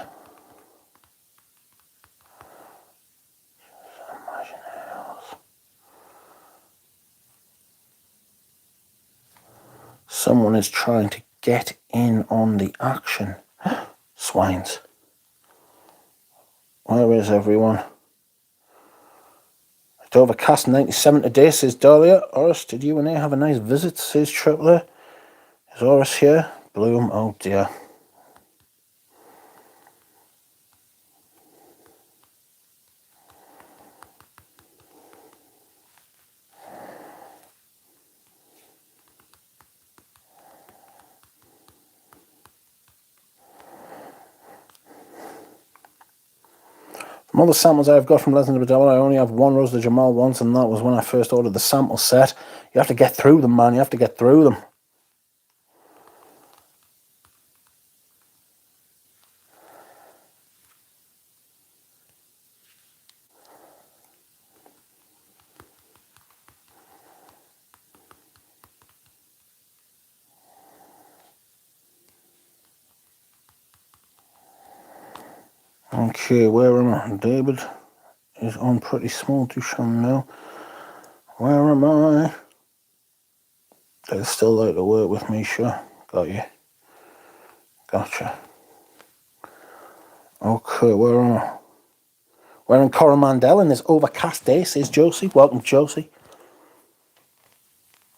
Someone is trying to get in on the action. Swines. Where is everyone? It's overcast 97 today, says Dahlia. Oris, did you and I have a nice visit, says Tripler. Is Oris here? Bloom, oh dear. From all the samples I've got from Legend of Adele, I only have one Rose de Jamal once, and that was when I first ordered the sample set. You have to get through them, man. You have to get through them. Okay, where am I? David is on pretty small to now. Where am I? They'd still like to work with me, sure. Got you. Gotcha. Okay, where am I? We're in Coromandel in this overcast day, says Josie. Welcome, Josie.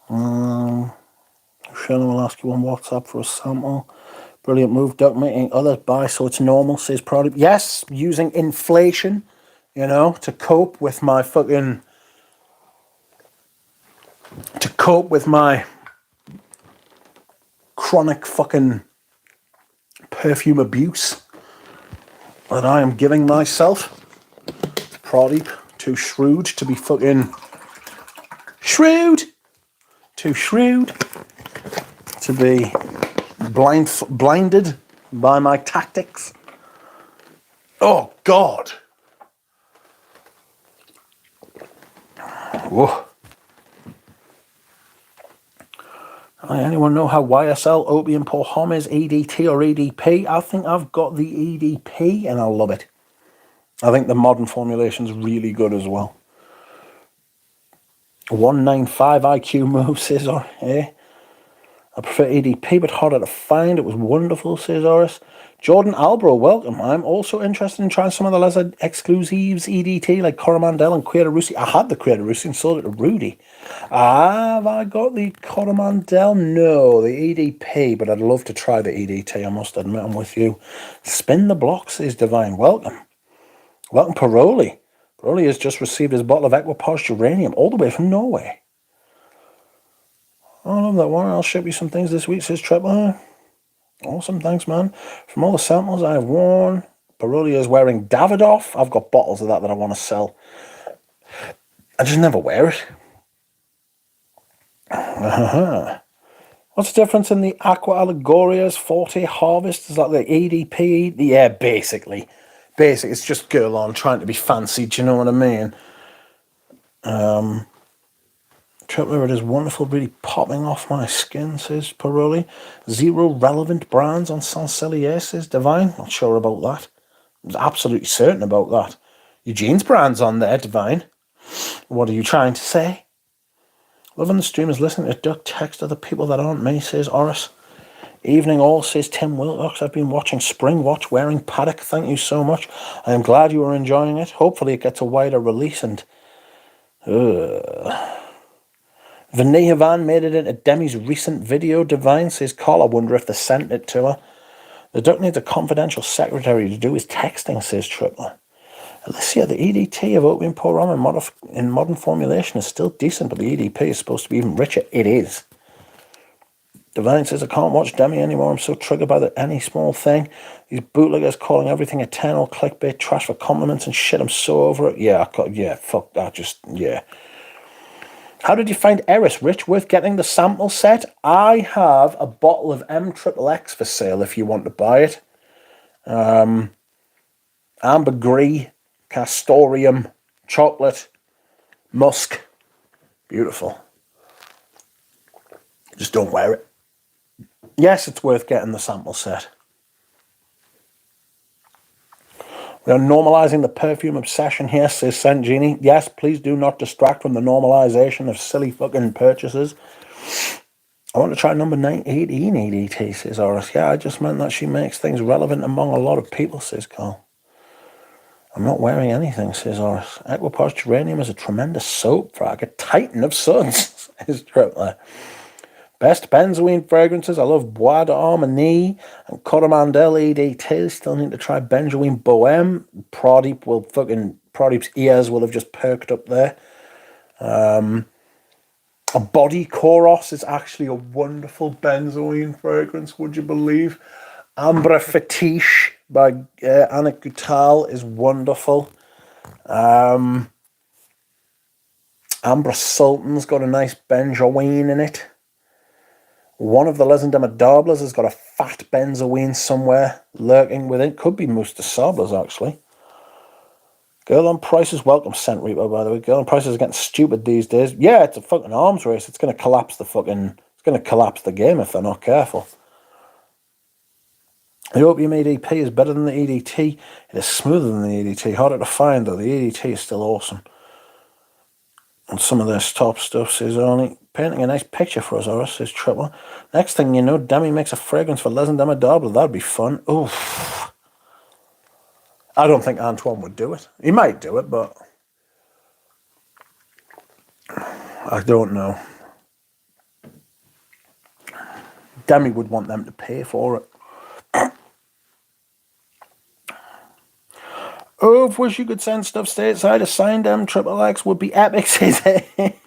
Shannon will ask you on WhatsApp for a sample. Brilliant move, documenting others buy so it's normal, says Product. Yes, using inflation, you know, to cope with my chronic fucking perfume abuse that I am giving myself. Pradeep, too shrewd to be fucking shrewd. Too shrewd to be blinded by my tactics. Oh God. Whoa. Anyone know how YSL, Opium, Porhom is EDT or EDP? I think I've got the EDP and I love it. I think the modern formulation is really good as well. 195 IQ move, says Or. I prefer EDP, but harder to find. It was wonderful, says Oris. Jordan Albro, welcome. I'm also interested in trying some of the lesser exclusives EDT, like Coromandel and Cuir de Russie. I had the Cuir de Russie and sold it to Rudy. Have I got the Coromandel? No, the EDP, but I'd love to try the EDT, I must admit. I'm with you. Spin the block, says Divine. Welcome. Welcome, Paroli. Paroli has just received his bottle of Equipage Geranium all the way from Norway. I love that one. I'll ship you some things this week, says Tripler. Awesome, thanks, man. From all the samples I have worn, Paroli is wearing Davidoff. I've got bottles of that I want to sell. I just never wear it. What's the difference in the Aqua Allegorias, Forte Harvest? Is that the EDP? Yeah, basically. It's just girl on trying to be fancy, do you know what I mean? Tripler, it is wonderful, really popping off my skin, says Paroli. 0 relevant brands on Saint-Celier, says Divine. Not sure about that. I was absolutely certain about that. Eugene's brand's on there, Divine. What are you trying to say? Loving the stream is listening to duck text other people that aren't me, says Oris. Evening all, says Tim Wilcox. I've been watching Spring Watch wearing paddock. Thank you so much. I am glad you are enjoying it. Hopefully it gets a wider release. And Vanilla Van made it into Demi's recent video. Divine, says Carl. I wonder if they sent it to her. The duck needs a confidential secretary to do his texting, says Tripler. Alicia, the EDT of opium pour rum in modern formulation is still decent, but the EDP is supposed to be even richer. It is. Divine says, I can't watch Demi anymore. I'm so triggered by any small thing. These bootleggers calling everything eternal clickbait trash for compliments and shit. I'm so over it. Yeah, fuck that. Yeah. How did you find Eris, Rich? Worth getting the sample set? I have a bottle of M-XXX for sale if you want to buy it. Ambergris, Castoreum, chocolate, musk. Beautiful. Just don't wear it. Yes, it's worth getting the sample set. We are normalising the perfume obsession here, says Saint Genie. Yes, please do not distract from the normalisation of silly fucking purchases. I want to try number 18 EDT, says Horace. Yeah, I just meant that she makes things relevant among a lot of people, says Carl. I'm not wearing anything, says Horace. Equipoise Geranium is a tremendous soap frag. A titan of suns, says Tripler. Best benzoin fragrances. I love Bois d'Harmonie and Coromandel EDT. Still need to try Benjoin Bohème. Pradeep's ears will have just perked up there. A Body Koros is actually a wonderful benzoin fragrance, would you believe? Ambre Fetiche by Anna Goutal is wonderful. Ambre Sultan's got a nice benjoin in it. One of the Les Indomables has got a fat benzoin somewhere lurking within. Could be Mousse de Sables, actually. Girl on Prices, welcome, Scent Reaper, by the way. Girl on Prices are getting stupid these days. Yeah, it's a fucking arms race. It's going to collapse the game if they're not careful. The Opium EDP is better than the EDT. It is smoother than the EDT. Harder to find, though. The EDT is still awesome. And some of this top stuff says only painting a nice picture for us, Horace, says Triple. Next thing you know, Demi makes a fragrance for Les Indomables. That'd be fun. Oof. I don't think Antoine would do it. He might do it, but I don't know. Demi would want them to pay for it. Oh, if wish you could send stuff stateside. A signed M-XXX would be epic, says it.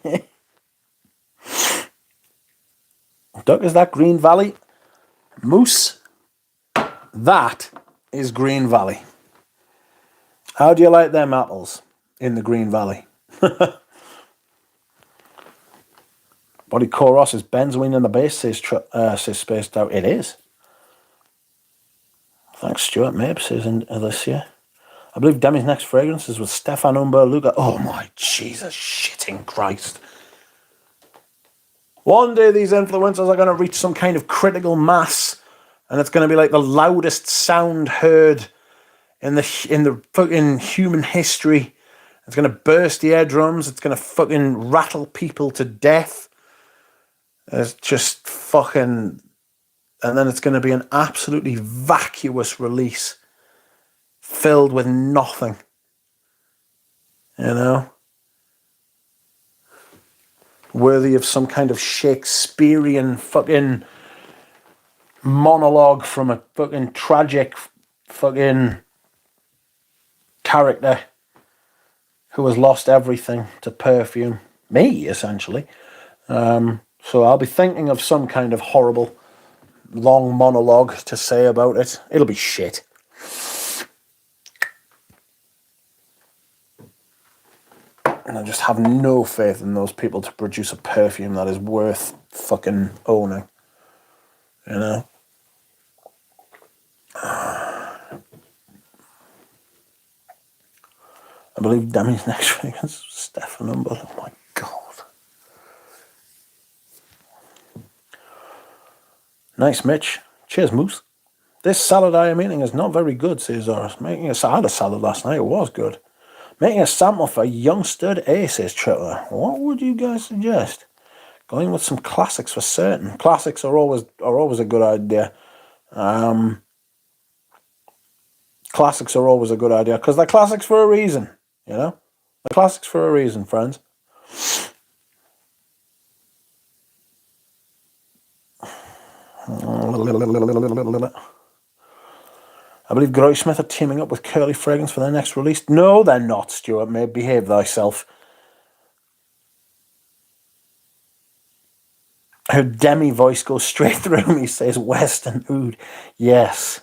Duck, is that Green Valley? Moose, that is Green Valley. How do you like them apples in the Green Valley? Body Koros is benzoin in the base, says Spaced Out. It is. Thanks, Stuart Mabe, says Alicia. I believe Demi's next fragrance is with Stefan Umberluga. Oh my Jesus, shitting Christ. One day these influencers are going to reach some kind of critical mass, and it's going to be like the loudest sound heard in the fucking human history. It's going to burst the eardrums. It's going to fucking rattle people to death. It's just fucking... And then it's going to be an absolutely vacuous release filled with nothing. You know? Worthy of some kind of Shakespearean fucking monologue from a fucking tragic fucking character who has lost everything to perfume. Me, essentially. So I'll be thinking of some kind of horrible long monologue to say about it. It'll be shit. And I just have no faith in those people to produce a perfume that is worth fucking owning. You know? I believe Demi's next fragrance is Stefan Umber. Oh my God. Nice, Mitch. Cheers, Moose. This salad I am eating is not very good, says Horace. I had a salad last night. It was good. Making a sample for young stud A, says Tripler. What would you guys suggest? Going with some classics for certain. Classics are always a good idea. Classics are always a good idea because they're classics for a reason. You know, they're classics for a reason, friends. I believe Groysmith are teaming up with Curly Fragrance for their next release. No, they're not, Stuart. May behave thyself. Her demi voice goes straight through me, says Western Oud. Yes.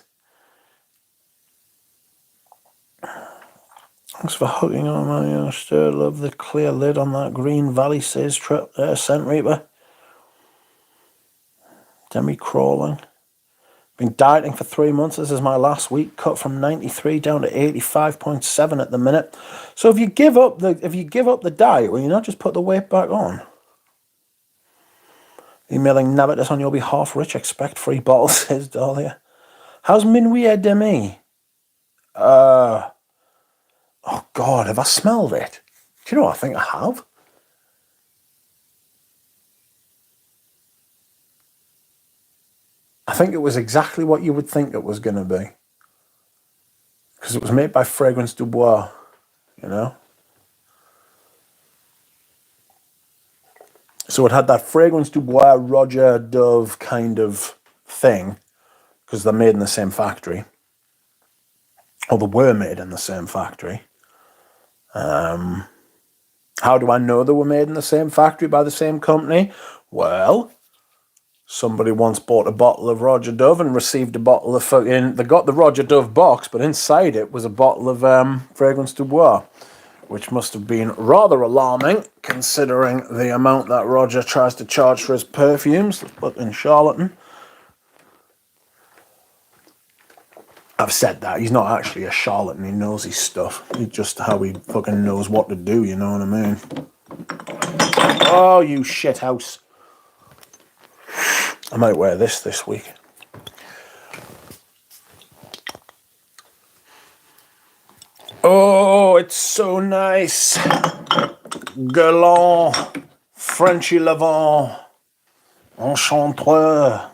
Thanks for hooking on my understood. Love the clear lid on that Green Valley, says Scent Reaper. Demi crawling. Been dieting for 3 months. This is my last week. Cut from 93 down to 85.7 at the minute. So if you give up the diet, will you not just put the weight back on? Emailing Navitus on your behalf. Rich, expect free bottles, says Dahlia. How's Minuit Demi? Oh God, have I smelled it? Do you know what I think I have? I think it was exactly what you would think it was going to be. Because it was made by Fragrance du Bois, you know? So it had that Fragrance du Bois, Roger Dove kind of thing, because they're made in the same factory. Or they were made in the same factory. How do I know they were made in the same factory by the same company? Well, somebody once bought a bottle of Roger Dove and received a bottle of fucking... They got the Roger Dove box, but inside it was a bottle of Fragrance du Bois, which must have been rather alarming, considering the amount that Roger tries to charge for his perfumes. But in charlatan. I've said that. He's not actually a charlatan. He knows his stuff. He just how he fucking knows what to do, you know what I mean? Oh, you shithouse. I might wear this week. Oh, it's so nice. Galant. Frenchy Levant. Enchanteur.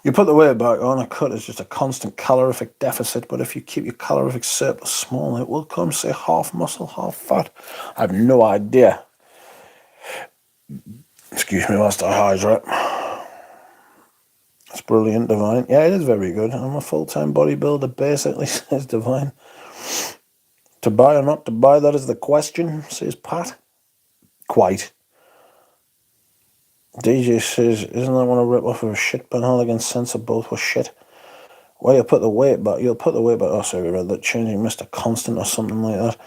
You put the weight back on, a cut is just a constant calorific deficit, but if you keep your calorific surplus small, it will come, say, half muscle, half fat. I have no idea. Excuse me whilst I hydrate. It's brilliant, Divine. Yeah, it is very good. I'm a full-time bodybuilder, basically, says Divine. To buy or not to buy, that is the question, says Pat. Quite. DJ says, isn't that one a rip-off of a shit Penhaligon Sensor? Both were shit. Well, you'll put the weight back. Oh, sorry, we read that. Changing Mr. Constant or something like that.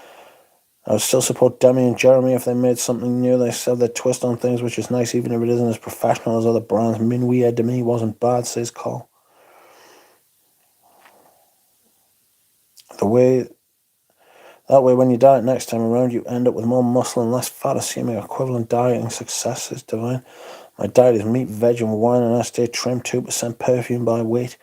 I would still support Demi and Jeremy if they made something new. They have their twist on things, which is nice, even if it isn't as professional as other brands. Minuit Demi wasn't bad, says Cole. That way, when you diet next time around, you end up with more muscle and less fat, assuming equivalent dieting success, says Divine. My diet is meat, veg, and wine, and I stay trim, 2% perfume by weight.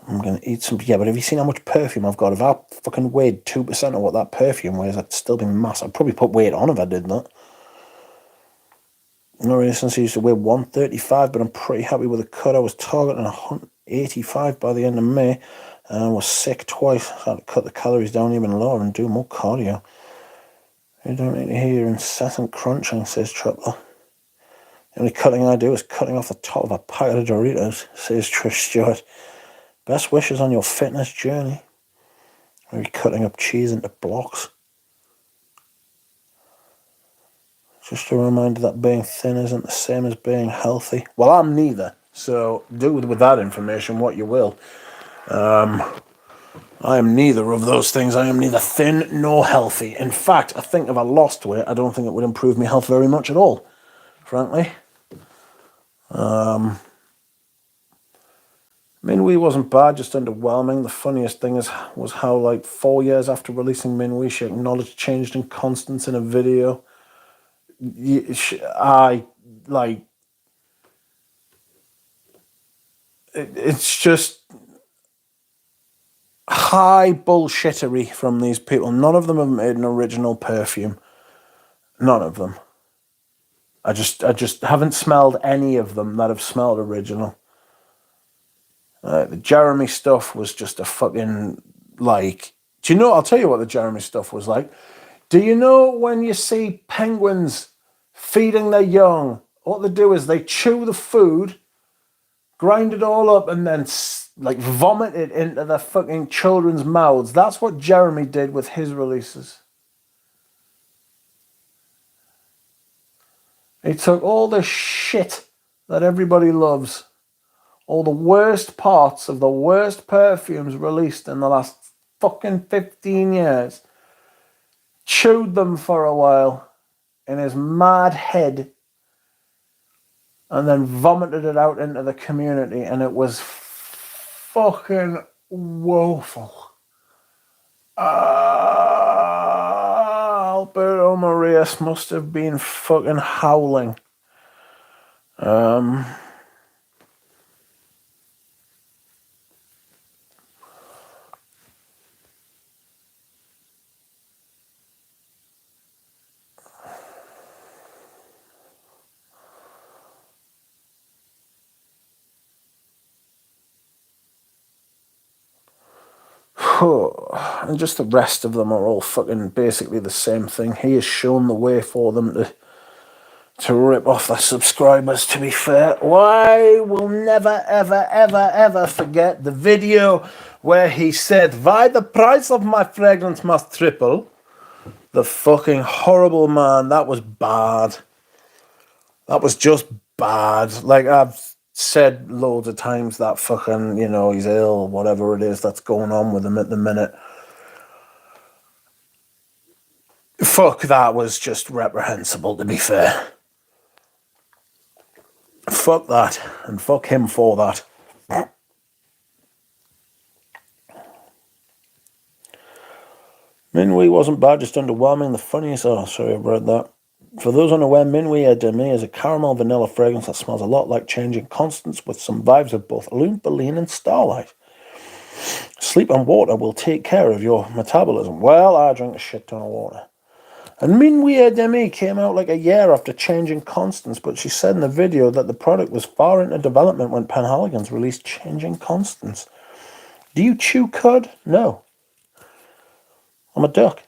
I'm going to eat some... Yeah, but have you seen how much perfume I've got? If I fucking weighed 2% of what that perfume weighs, I'd still be massive. I'd probably put weight on if I did that. No really, since I used to weigh 135, but I'm pretty happy with the cut. I was targeting 185 by the end of May, and I was sick twice. I had to cut the calories down even lower and do more cardio. You don't need to hear your incessant crunching, says Tripler. The only cutting I do is cutting off the top of a packet of Doritos, says Trish Stewart. Best wishes on your fitness journey. Maybe cutting up cheese into blocks. Just a reminder that being thin isn't the same as being healthy. Well, I'm neither, so do with that information what you will. I am neither of those things. I am neither thin nor healthy. In fact, I think if I lost weight, I don't think it would improve my health very much at all, frankly. Minuit wasn't bad, just underwhelming. The funniest thing was how, like, 4 years after releasing Minuit, she acknowledged changed in Constance in a video. It's just high bullshittery from these people. None of them have made an original perfume. None of them. I just haven't smelled any of them that have smelled original. The Jeremy stuff was just a fucking, like... Do you know, I'll tell you what the Jeremy stuff was like. Do you know when you see penguins feeding their young, what they do is they chew the food, grind it all up, and then like vomit it into their fucking children's mouths? That's what Jeremy did with his releases. He took all the shit that everybody loves, all the worst parts of the worst perfumes released in the last fucking 15 years, chewed them for a while in his mad head, and then vomited it out into the community, and it was fucking woeful. Alberto Marias must have been fucking howling. And just the rest of them are all fucking basically the same thing. He has shown the way for them to rip off their subscribers, to be fair. I will never, ever, ever, ever forget the video where he said, "Why the price of my fragrance must triple." The fucking horrible man. That was bad. That was just bad. Like, I've said loads of times that fucking, you know, he's ill, whatever it is that's going on with him at the minute. Fuck, that was just reprehensible, to be fair. Fuck that, and fuck him for that. Minwi wasn't bad, just underwhelming. The funniest... Oh, sorry, I've read that. For those unaware, Minwi Demi is a caramel vanilla fragrance that smells a lot like Changing Constants, with some vibes of both Lumpaline and Starlight. Sleep and water will take care of your metabolism. Well, I drink a shit ton of water. And Minwi Demi came out like a year after Changing Constants, but she said in the video that the product was far into development when Penhaligon's released Changing Constants. Do you chew cud? No. I'm a duck.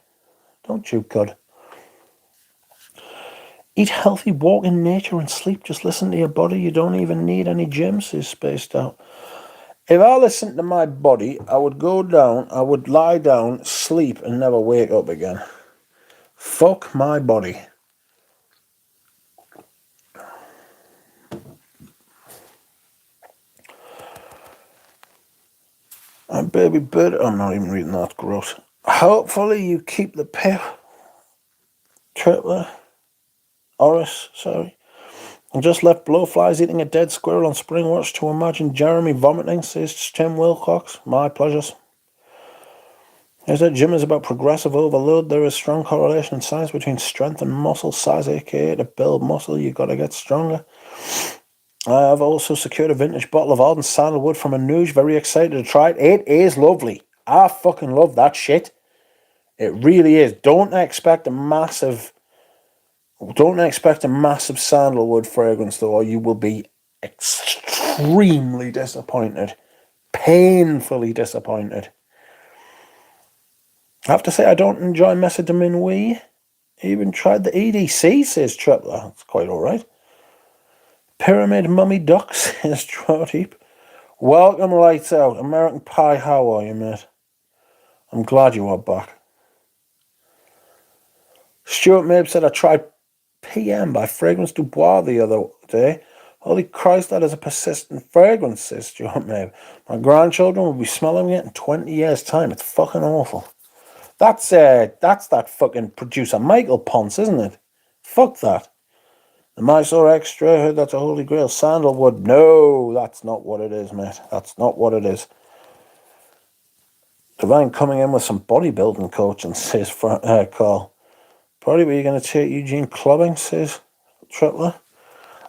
Don't chew cud. Eat healthy, walk in nature and sleep. Just listen to your body. You don't even need any gym, says Spaced Out. If I listened to my body, I would go down, I would lie down, sleep, and never wake up again. Fuck my body. And baby bird, I'm not even reading that, gross. Hopefully you keep the pip. Tripler. Oris, sorry. I just left blowflies eating a dead squirrel on Spring Watch to imagine Jeremy vomiting, says Tim Wilcox. My pleasures. As that gym is about progressive overload, there is strong correlation in science between strength and muscle size, aka to build muscle, you gotta get stronger. I have also secured a vintage bottle of Arden Sandalwood from a Nuge. Very excited to try it. It is lovely. I fucking love that shit. It really is. Don't expect a massive sandalwood fragrance, though, or you will be extremely disappointed. Painfully disappointed. I have to say, I don't enjoy Messa de Minuit. Even tried the EDC, says Tripler. That's quite alright. Pyramid Mummy Duck, says Trout. Welcome, Lights Out. American Pie, how are you, mate? I'm glad you are back. Stuart Mabe said, I tried PM by Fragrance Du Bois the other day. Holy Christ, that is a persistent fragrance, says Stuart Mabe. My grandchildren will be smelling it in 20 years' time. It's fucking awful. That's that fucking producer Michael Ponce, isn't it? Fuck that. The Mysore Extra, I heard that's a holy grail. Sandalwood. No, that's not what it is, mate. That's not what it is. Divine coming in with some bodybuilding coaching, says Carl. Probably were you going to take Eugene clubbing, says Tripler.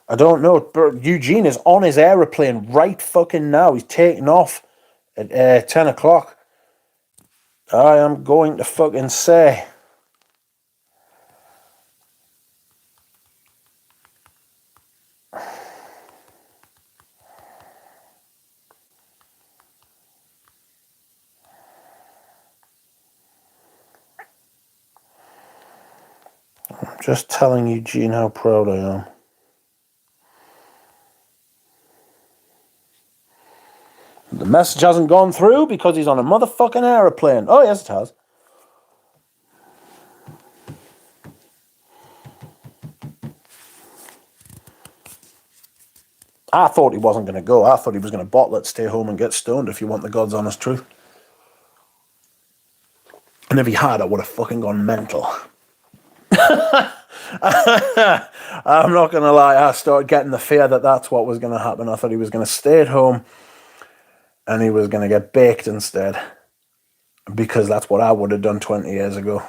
I don't know, but Eugene is on his aeroplane right fucking now. He's taking off at 10 o'clock. I am going to fucking say, I'm just telling Eugene how proud I am. The message hasn't gone through because he's on a motherfucking aeroplane. Oh, yes, it has. I thought he wasn't going to go. I thought he was going to bottle it, stay home and get stoned, if you want the God's honest truth. And if he had, I would have fucking gone mental. I'm not going to lie. I started getting the fear that that's what was going to happen. I thought he was going to stay at home and he was going to get baked instead. Because that's what I would have done 20 years ago.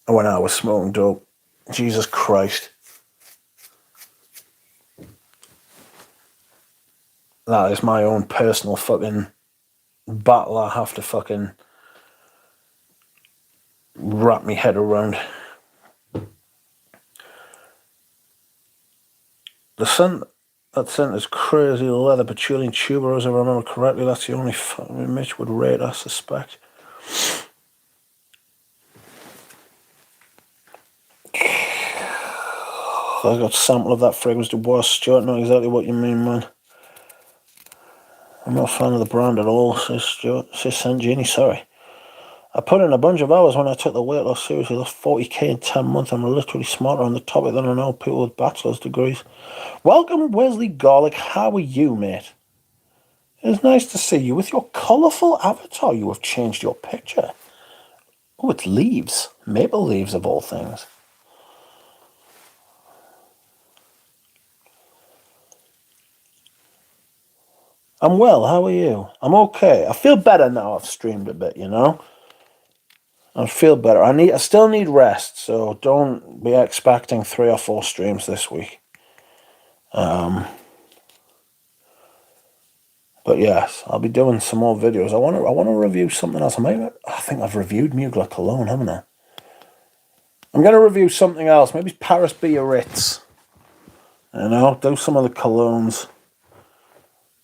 When I was smoking dope. Jesus Christ. That is my own personal fucking battle I have to fucking wrap my head around. The scent that scent is crazy leather patchouli and tuberose, if I remember correctly. That's the only fucking Mitch would rate, I suspect. I got a sample of that fragrance to Bois Stewart. Know exactly what you mean, man. I'm not a fan of the brand at all, says Stuart. Says St. Jeannie, sorry. I put in a bunch of hours when I took the weight loss seriously. Lost 40k in 10 months. I'm literally smarter on the topic than I know people with bachelor's degrees. Welcome, Wesley Garlic. How are you, mate? It's nice to see you. With your colourful avatar, you have changed your picture. Oh, it's leaves. Maple leaves, of all things. I'm well. How are you? I'm okay. I feel better now I've streamed a bit, you know? I feel better. I still need rest, so don't be expecting 3 or 4 streams this week. But yes, I'll be doing some more videos. I want to review something else. I think I've reviewed Mugler Cologne, haven't I? I'm going to review something else. Maybe Paris Biarritz. You know, do some of the colognes.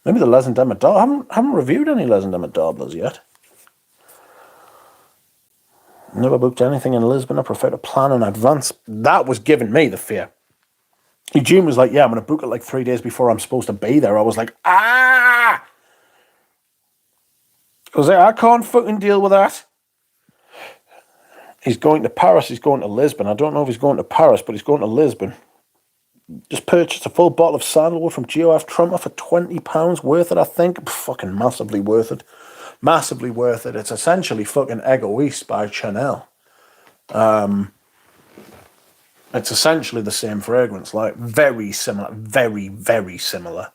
Maybe the Les and Demodable. I haven't reviewed any Les and Demodables yet. Never booked anything in Lisbon. I prefer to plan in advance. That was giving me the fear. Eugene was like, yeah, I'm going to book it like 3 days before I'm supposed to be there. I was like, ah! Because I can't fucking deal with that. He's going to Paris. He's going to Lisbon. I don't know if he's going to Paris, but he's going to Lisbon. Just purchased a full bottle of sandalwood from GOF Trumper for £20. Worth it, I think. Fucking massively worth it. Massively worth it. It's essentially fucking Egoist by Chanel. It's essentially the same fragrance. Like, very similar. Very, very similar.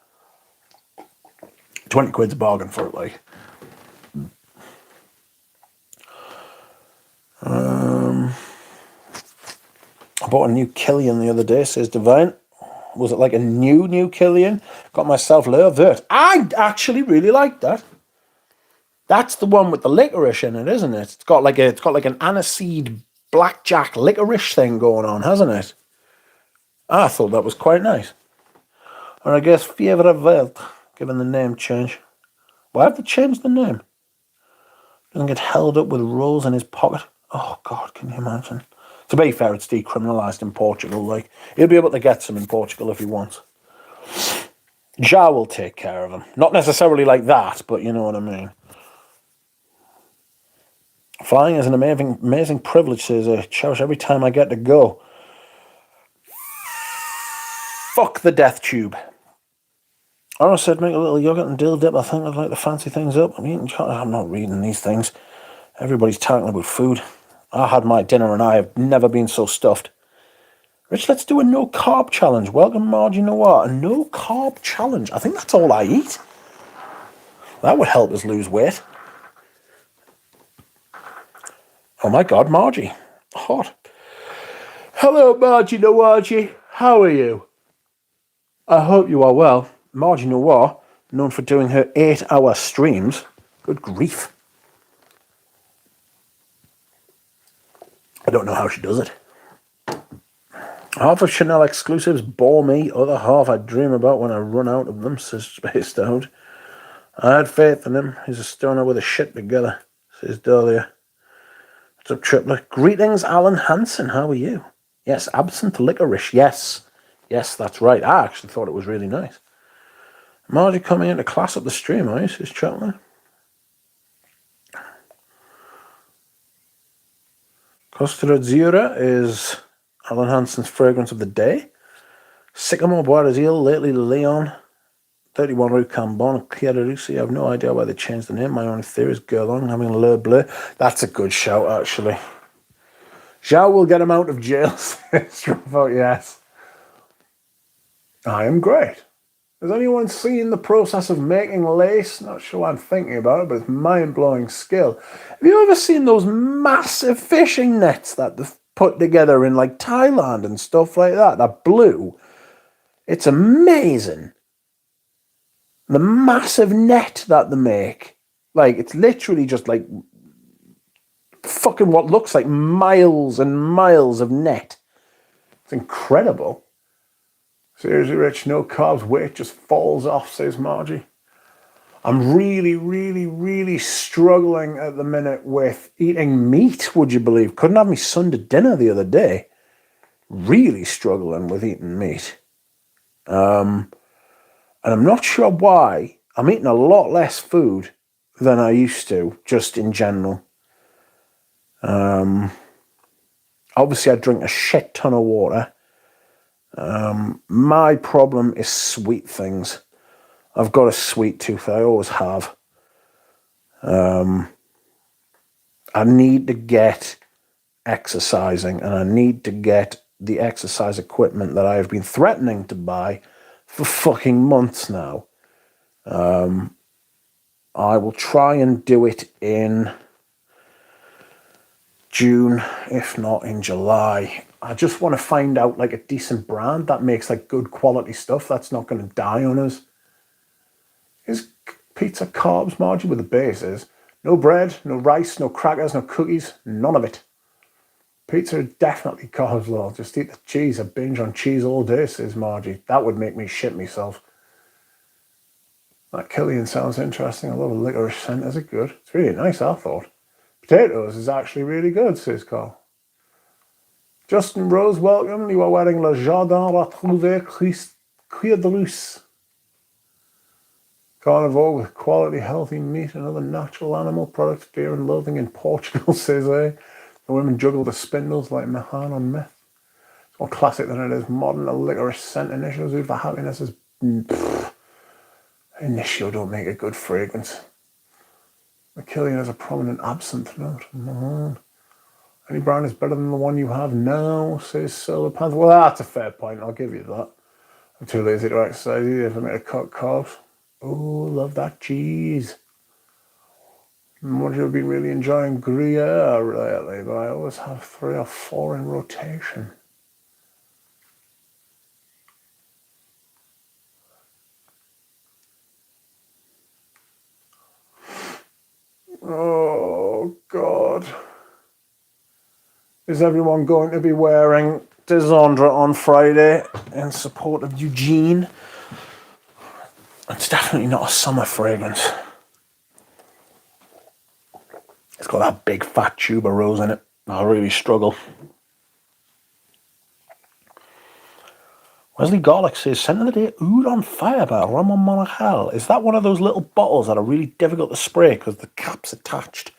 20 quid's a bargain for it, like. I bought a new Killian the other day, says Divine. Was it like a new Killian? Got myself Le Vert. I actually really like that. That's the one with the licorice in it, isn't it? It's got like an aniseed blackjack licorice thing going on, hasn't it? I thought that was quite nice. Or I guess Fievre Vert, given the name change. Why have they changed the name? Doesn't get held up with rolls in his pocket. Oh God, can you imagine? To be fair, it's decriminalised in Portugal. Like, he'll be able to get some in Portugal if he wants. Ja will take care of him. Not necessarily like that, but you know what I mean. Flying is an amazing privilege, says I cherish every time I get to go. Fuck the death tube. I said make a little yogurt and dill dip. I think I'd like to fancy things up. I'm not reading these things. Everybody's talking about food. I had my dinner and I have never been so stuffed. Rich, let's do a no-carb challenge. Welcome, Margie Noir. A no-carb challenge. I think that's all I eat. That would help us lose weight. Oh my God, Margie. Hot. Hello, Margie Noir. How are you? I hope you are well. Margie Noir, known for doing her 8-hour streams. Good grief. I don't know how she does it. Half of Chanel exclusives bore me. Other half I dream about when I run out of them, says Spaced Out. I had faith in him. He's a stoner with a shit together, says Dahlia. What's up, Triplet? Greetings, Alan Hansen. How are you? Yes, absinthe licorice. Yes. Yes, that's right. I actually thought it was really nice. Margie coming into class up the stream, are you, says Triplet? Costa Azzurra is Alan Hansen's fragrance of the day. Sycamore Bois d'Azil, lately Leon. 31 Rue Cambon, Chiararusi. I have no idea why they changed the name. My only theory is Guerlain having Le Bleu. That's a good shout, actually. Zhao will get him out of jail, says Stravo, yes. I am great. Has anyone seen the process of making lace? Not sure what I'm thinking about it, but it's mind-blowing skill. Have you ever seen those massive fishing nets that they've put together in like Thailand and stuff like that? That blue. It's amazing. The massive net that they make. Like, it's literally just like fucking what looks like miles and miles of net. It's incredible. Seriously, Rich, no carbs, weight just falls off, says Margie. I'm really, really, really struggling at the minute with eating meat, would you believe? Couldn't have my Sunday dinner the other day. Really struggling with eating meat. And I'm not sure why. I'm eating a lot less food than I used to, just in general. Obviously, I drink a shit ton of water. My problem is sweet things. I've got a sweet tooth. I always have. I need to get exercising, and I need to get the exercise equipment that I have been threatening to buy for fucking months now. I will try and do it in June, if not in July. I just want to find out like a decent brand that makes like good quality stuff that's not going to die on us. Is pizza carbs, Margie, with the bases? No bread, no rice, no crackers, no cookies, none of it. Pizza is definitely carbs, Lord. Just eat the cheese. I binge on cheese all day, says Margie. That would make me shit myself. That Killian sounds interesting. I love a licorice scent. Is it good? It's really nice, I thought. Potatoes is actually really good, says Carl. Justin Rose, welcome. You are wearing Le Jardin Retrouvé Cuir de Luce. Carnivore with quality, healthy meat and other natural animal products, fear and loathing in Portugal, says A. The women juggle the spindles like Mahan on meth. It's more classic than it is modern. A licorice scent. Initio Zoo for happiness is... Initio don't make a good fragrance. Killian has a prominent absinthe note. Any brand is better than the one you have now, says Solar Panther. Well, that's a fair point. I'll give you that. I'm too lazy to exercise either if I make a cut carbs. Oh, love that cheese. What you've been really enjoying Gruyere lately, but I always have 3 or 4 in rotation. Oh, God. Is everyone going to be wearing Desandre on Friday in support of Eugene? It's definitely not a summer fragrance. It's got that big fat tube of rose in it. I really struggle. Wesley Garlick says, scent of the day, Oud on Fire by Ramon Monachal. Is that one of those little bottles that are really difficult to spray because the cap's attached?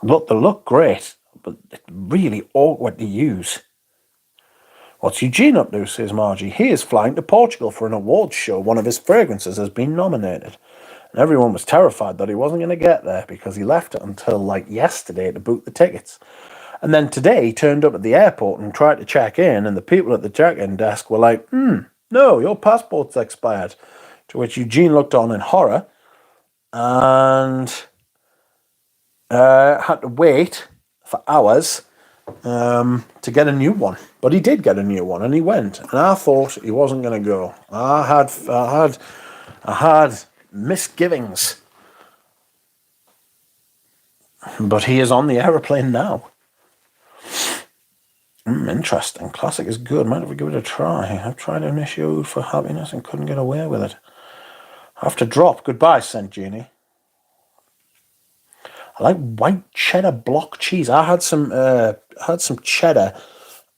Look, they look great, but it's really awkward to use. What's Eugene up to, says Margie. He is flying to Portugal for an awards show. One of his fragrances has been nominated. And everyone was terrified that he wasn't going to get there because he left it until like yesterday to book the tickets. And then today he turned up at the airport and tried to check in, and the people at the check-in desk were like, no, your passport's expired. To which Eugene looked on in horror and had to wait for hours to get a new one. But he did get a new one, and he went. And I thought he wasn't going to go. I had misgivings. But he is on the aeroplane now. Interesting. Classic is good. Might have to give it a try. I've tried an issue for happiness and couldn't get away with it. I have to drop. Goodbye, Saint Genie. I like white cheddar block cheese. I had some cheddar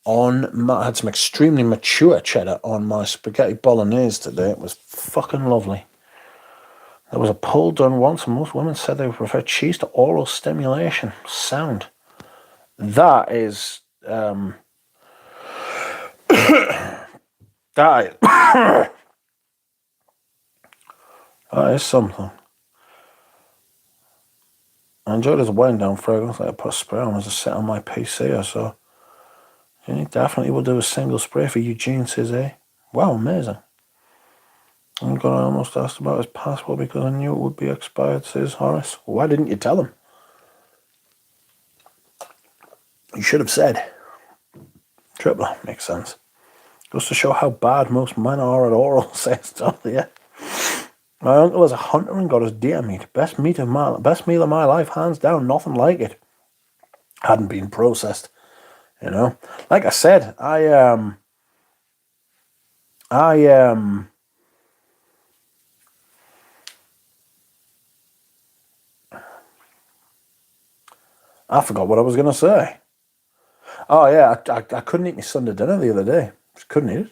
I had some extremely mature cheddar on my spaghetti bolognese today. It was fucking lovely. There was a poll done once, and most women said they would prefer cheese to oral stimulation. Sound. That is that is something. I enjoyed his wind down fragrance. I put a spray on as I sit on my PC or so. He definitely will do a single spray for Eugene, says he. Wow, amazing. I'm going to almost ask about his passport because I knew it would be expired, says Horace. Why didn't you tell him? You should have said. Tripler, makes sense. Goes to show how bad most men are at oral, says Dahlia. My uncle is a hunter and got his deer meat. Best meal of my life, hands down. Nothing like it. Hadn't been processed, you know. Like I said, I forgot what I was going to say. Oh yeah, I couldn't eat my Sunday dinner the other day. Just couldn't eat it.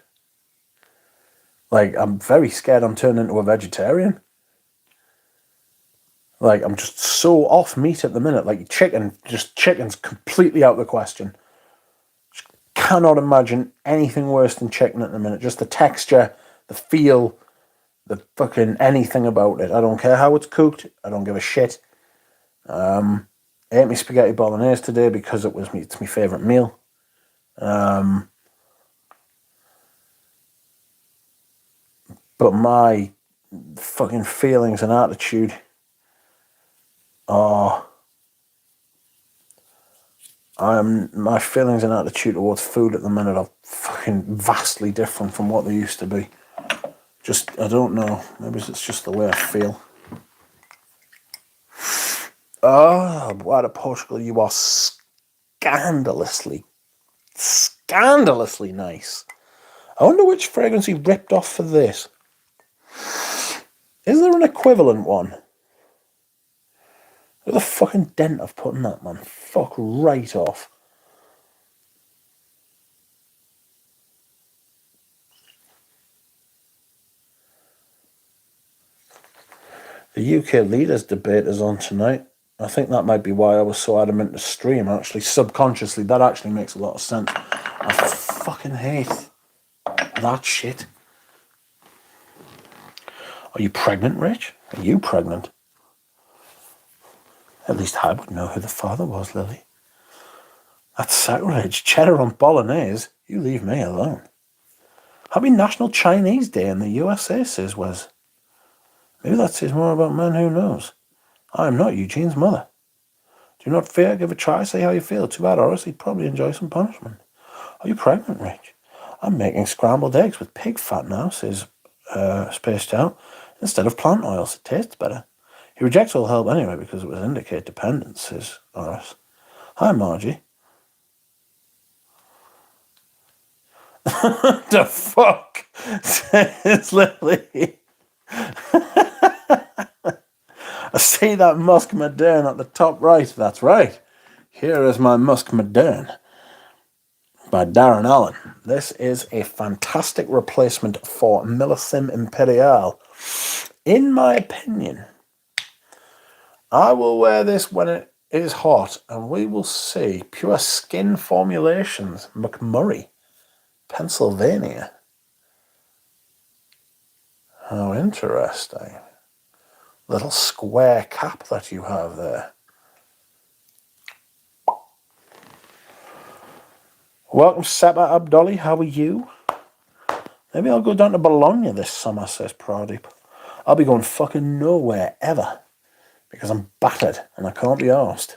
Like, I'm very scared I'm turning into a vegetarian. Like, I'm just so off meat at the minute. Like, chicken's completely out of the question. Just cannot imagine anything worse than chicken at the minute. Just the texture, the feel, the fucking anything about it. I don't care how it's cooked. I don't give a shit. I ate my spaghetti bolognese today because it's my favourite meal. But my fucking feelings and attitude are... my feelings and attitude towards food at the minute are fucking vastly different from what they used to be. Just, I don't know. Maybe it's just the way I feel. Out of Portugal, you are scandalously nice. I wonder which fragrance he ripped off for this. Is there an equivalent one? Look at the fucking dent I've put in that, man. Fuck right off. The UK leaders debate is on tonight. I think that might be why I was so adamant to stream, actually. Subconsciously, that actually makes a lot of sense. I fucking hate that shit. Are you pregnant, Rich? Are you pregnant? At least I would know who the father was, Lily. That's sacrilege. Cheddar on bolognese. You leave me alone. Happy National Chinese Day in the USA, says Wes. Maybe that says more about men, who knows. I am not Eugene's mother. Do not fear, give a try, say how you feel. Too bad, Horace, he'd probably enjoy some punishment. Are you pregnant, Rich? I'm making scrambled eggs with pig fat now, says Spaced Out, instead of plant oils. It tastes better. He rejects all help anyway because it would indicate dependence, says Horace. Hi, Margie. The fuck, says Lily. I see that Musk Moderne at the top right. That's right. Here is my Musk Moderne by Darren Allen. This is a fantastic replacement for Millicim Imperial. In my opinion, I will wear this when it is hot, and we will see. Pure Skin Formulations, McMurray, Pennsylvania. How interesting. Little square cap that you have there. Welcome, Seppa Abdolly. How are you? Maybe I'll go down to Bologna this summer, says Pradeep. I'll be going fucking nowhere ever because I'm battered and I can't be arsed.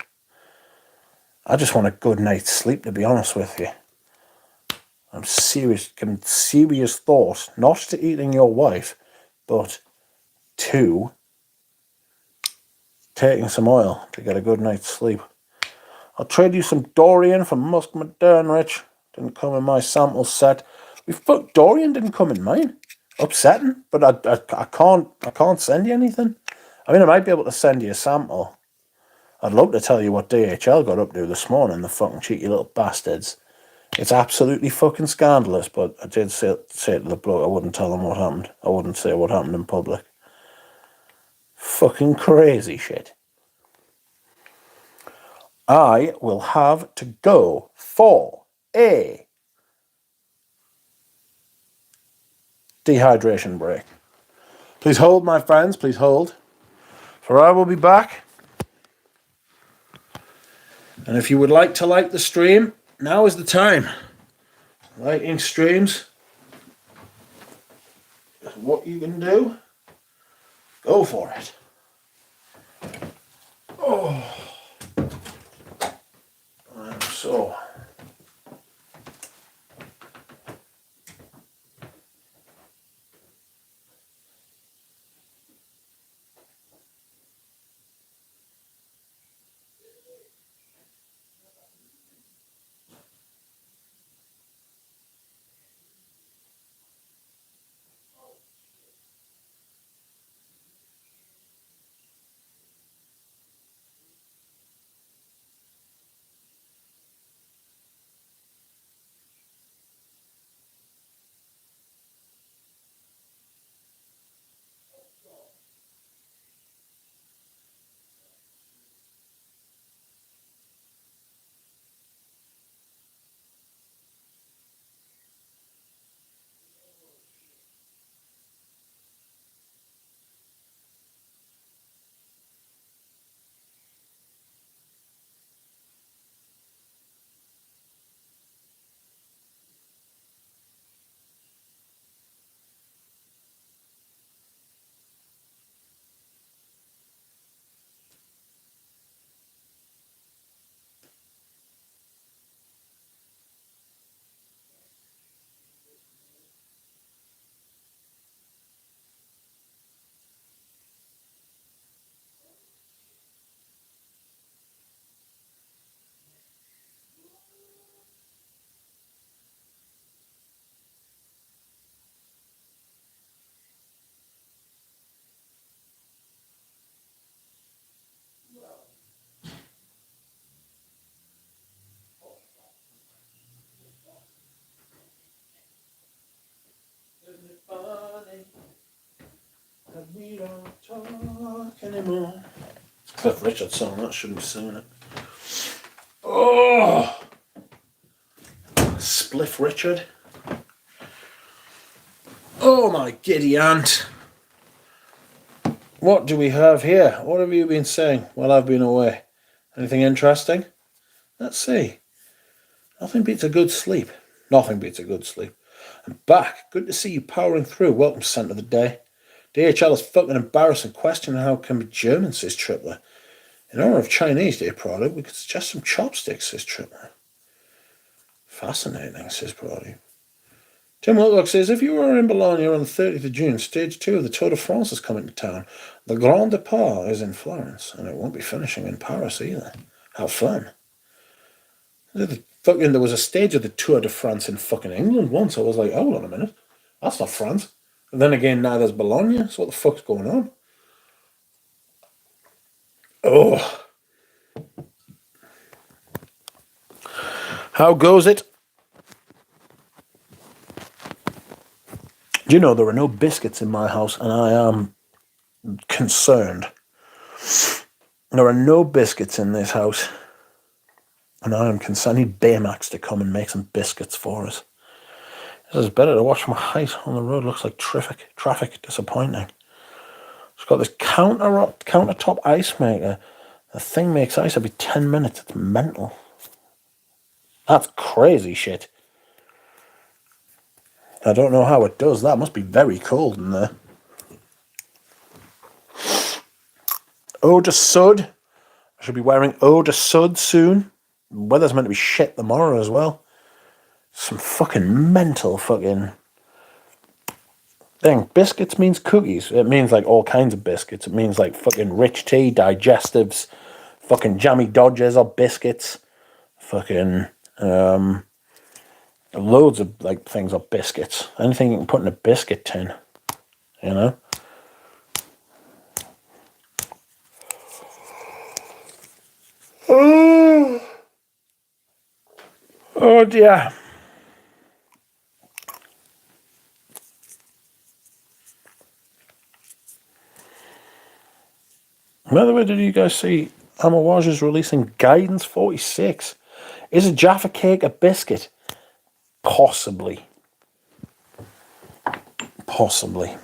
I just want a good night's sleep, to be honest with you. I'm giving serious thought, not to eating your wife, but to taking some oil to get a good night's sleep. I'll trade you some Dorian for Musk Moderne, Rich. Didn't come in my sample set. Dorian didn't come in mine. Upsetting, but I can't send you anything. I mean, I might be able to send you a sample. I'd love to tell you what DHL got up to this morning, the fucking cheeky little bastards. It's absolutely fucking scandalous, but I did say to the bloke I wouldn't tell him what happened. I wouldn't say what happened in public. Fucking crazy shit. I will have to go for a dehydration break. Please hold, my friends, please hold. For I will be back. And if you would like to like the stream, now is the time. Liking streams. What you can do, go for it. Oh, I'm so... We don't talk anymore. Cliff Richard song, that shouldn't be singing it. Oh! Spliff Richard. Oh my giddy aunt. What do we have here? What have you been saying while I've been away? Anything interesting? Let's see. Nothing beats a good sleep. Nothing beats a good sleep. I'm back. Good to see you powering through. Welcome, Scent of the Day. DHL is fucking embarrassing. Questioning how it can be German, says Tripler. In honor of Chinese, dear product, we could suggest some chopsticks, says Tripler. Fascinating, says Brody. Tim Whitlock says, if you were in Bologna on the 30th of June, stage 2 of the Tour de France is coming to town. The Grand Depart is in Florence, and it won't be finishing in Paris either. How fun. There was a stage of the Tour de France in fucking England once. I was like, hold on a minute. That's not France. And then again, now there's Bologna, so what the fuck's going on? Oh. How goes it? Do you know there are no biscuits in my house, and I am concerned. There are no biscuits in this house, and I am concerned. I need Baymax to come and make some biscuits for us. This is better to watch my height on the road. Looks like traffic disappointing. It's got this countertop ice maker. The thing makes ice every 10 minutes. It's mental. That's crazy shit. I don't know how it does that. It must be very cold in there. Eau de Sud. I should be wearing Eau de Sud soon. The weather's meant to be shit tomorrow as well. Some fucking mental fucking thing. Biscuits means cookies. It means like all kinds of biscuits. It means like fucking rich tea, digestives, fucking jammy dodgers or biscuits. Fucking loads of like things are biscuits. Anything you can put in a biscuit tin, you know. Oh dear. By the way, did you guys see Amouage is releasing Guidance 46? Is a Jaffa Cake a biscuit? Possibly. Possibly.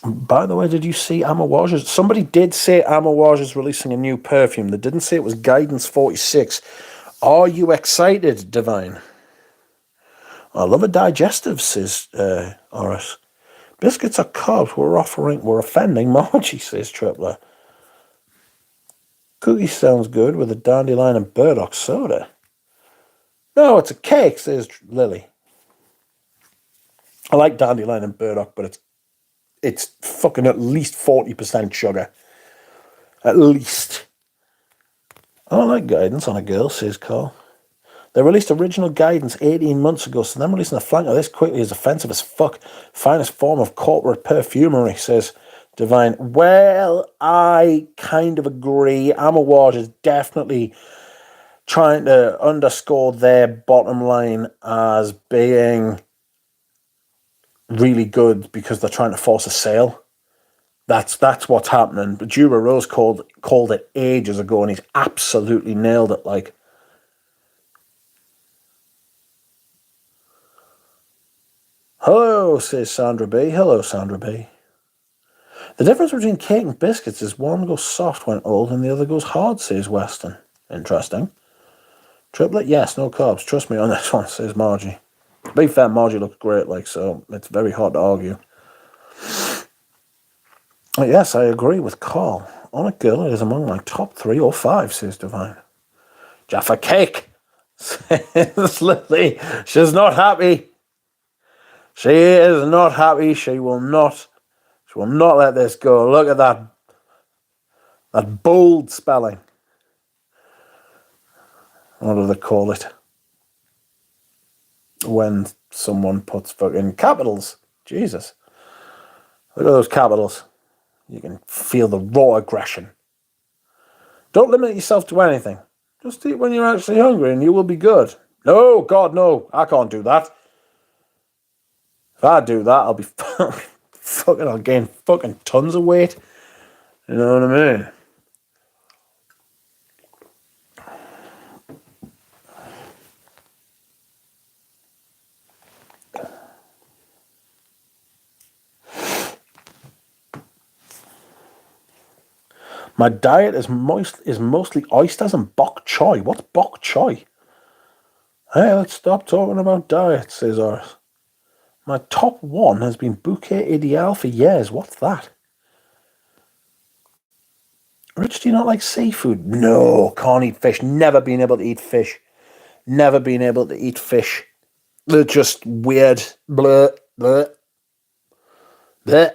By the way, did you see Amouage? Somebody did say Amouage is releasing a new perfume. They didn't say it was Guidance 46. Are you excited, Divine? I love a digestive, says Horace. Biscuits are carbs. We're offending Margie, says Tripler. Cookie sounds good with a dandelion and burdock soda. No, it's a cake, says Lily. I like dandelion and burdock, but it's fucking at least 40% sugar. At least. I don't like Guidance on a girl, says Carl. They released original Guidance 18 months ago, so them releasing a flank of this quickly is offensive as fuck. Finest form of corporate perfumery, says Divine. Well, I kind of agree. Amouage is definitely trying to underscore their bottom line as being really good because they're trying to force a sale. That's what's happening. But Jura Rose called it ages ago, and he's absolutely nailed it. Like, hello, says Sandra B. Hello, Sandra B. The difference between cake and biscuits is one goes soft when old and the other goes hard, says Weston. Interesting. Triplet, yes, no carbs. Trust me on this one, says Margie. To be fair, Margie looks great, like, so it's very hard to argue. Yes, I agree with Carl. On a girl, it is among my top 3 or 5, says Divine. Jaffa Cake, says Lily. She's not happy. She is not happy. She will not let this go. Look at that bold spelling. What do they call it? When someone puts fucking capitals. Jesus. Look at those capitals. You can feel the raw aggression. Don't limit yourself to anything. Just eat when you're actually hungry and you will be good. No, God, no. I can't do that. If I do that, I'll be I'll gain fucking tons of weight. You know what I mean? My diet is mostly oysters and bok choy. What's bok choy? Hey, let's stop talking about diet, says Horace. My top 1 has been Bouquet Ideal for years. What's that? Rich, do you not like seafood? No, can't eat fish. Never been able to eat fish. Never been able to eat fish. They're just weird. Bleh, bleh, bleh.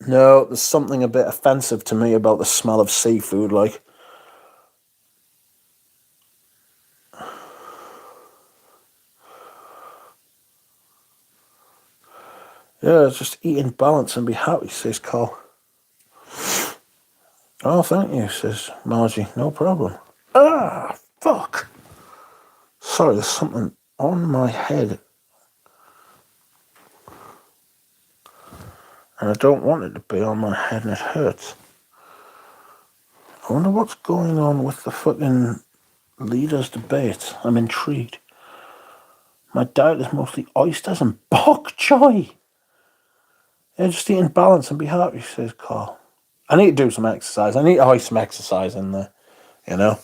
No, there's something a bit offensive to me about the smell of seafood, like. Yeah, just eat in balance and be happy, says Carl. Oh, thank you, says Margie. No problem. Ah, fuck. Sorry, there's something on my head. And I don't want it to be on my head and it hurts. I wonder what's going on with the fucking leaders' debate. I'm intrigued. My diet is mostly oysters and bok choy. Yeah, just eat in balance and be happy, says Carl. I need to do some exercise. I need to hoist some exercise in there, you know?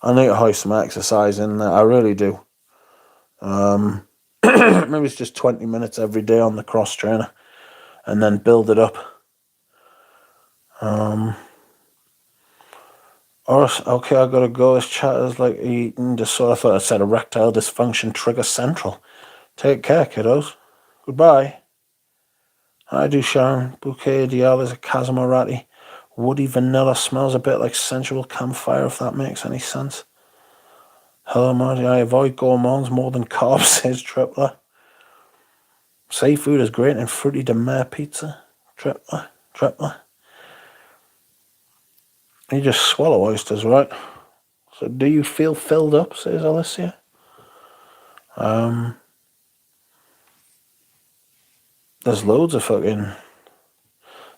I need to hoist some exercise in there. I really do. Maybe it's just 20 minutes every day on the cross trainer and then build it up. Okay, I gotta go. This chat is like eating disorder. I thought I said erectile dysfunction trigger central. Take care, kiddos. Goodbye. Hi, Sharon. Bouquet Ideal is a Casamorati. Woody vanilla smells a bit like sensual campfire, if that makes any sense. Hello, Marty. I avoid gourmands more than carbs, says Tripler. Seafood is great in fruity de mer pizza. Tripler. You just swallow oysters, right? So do you feel filled up, says Alicia. There's loads of fucking...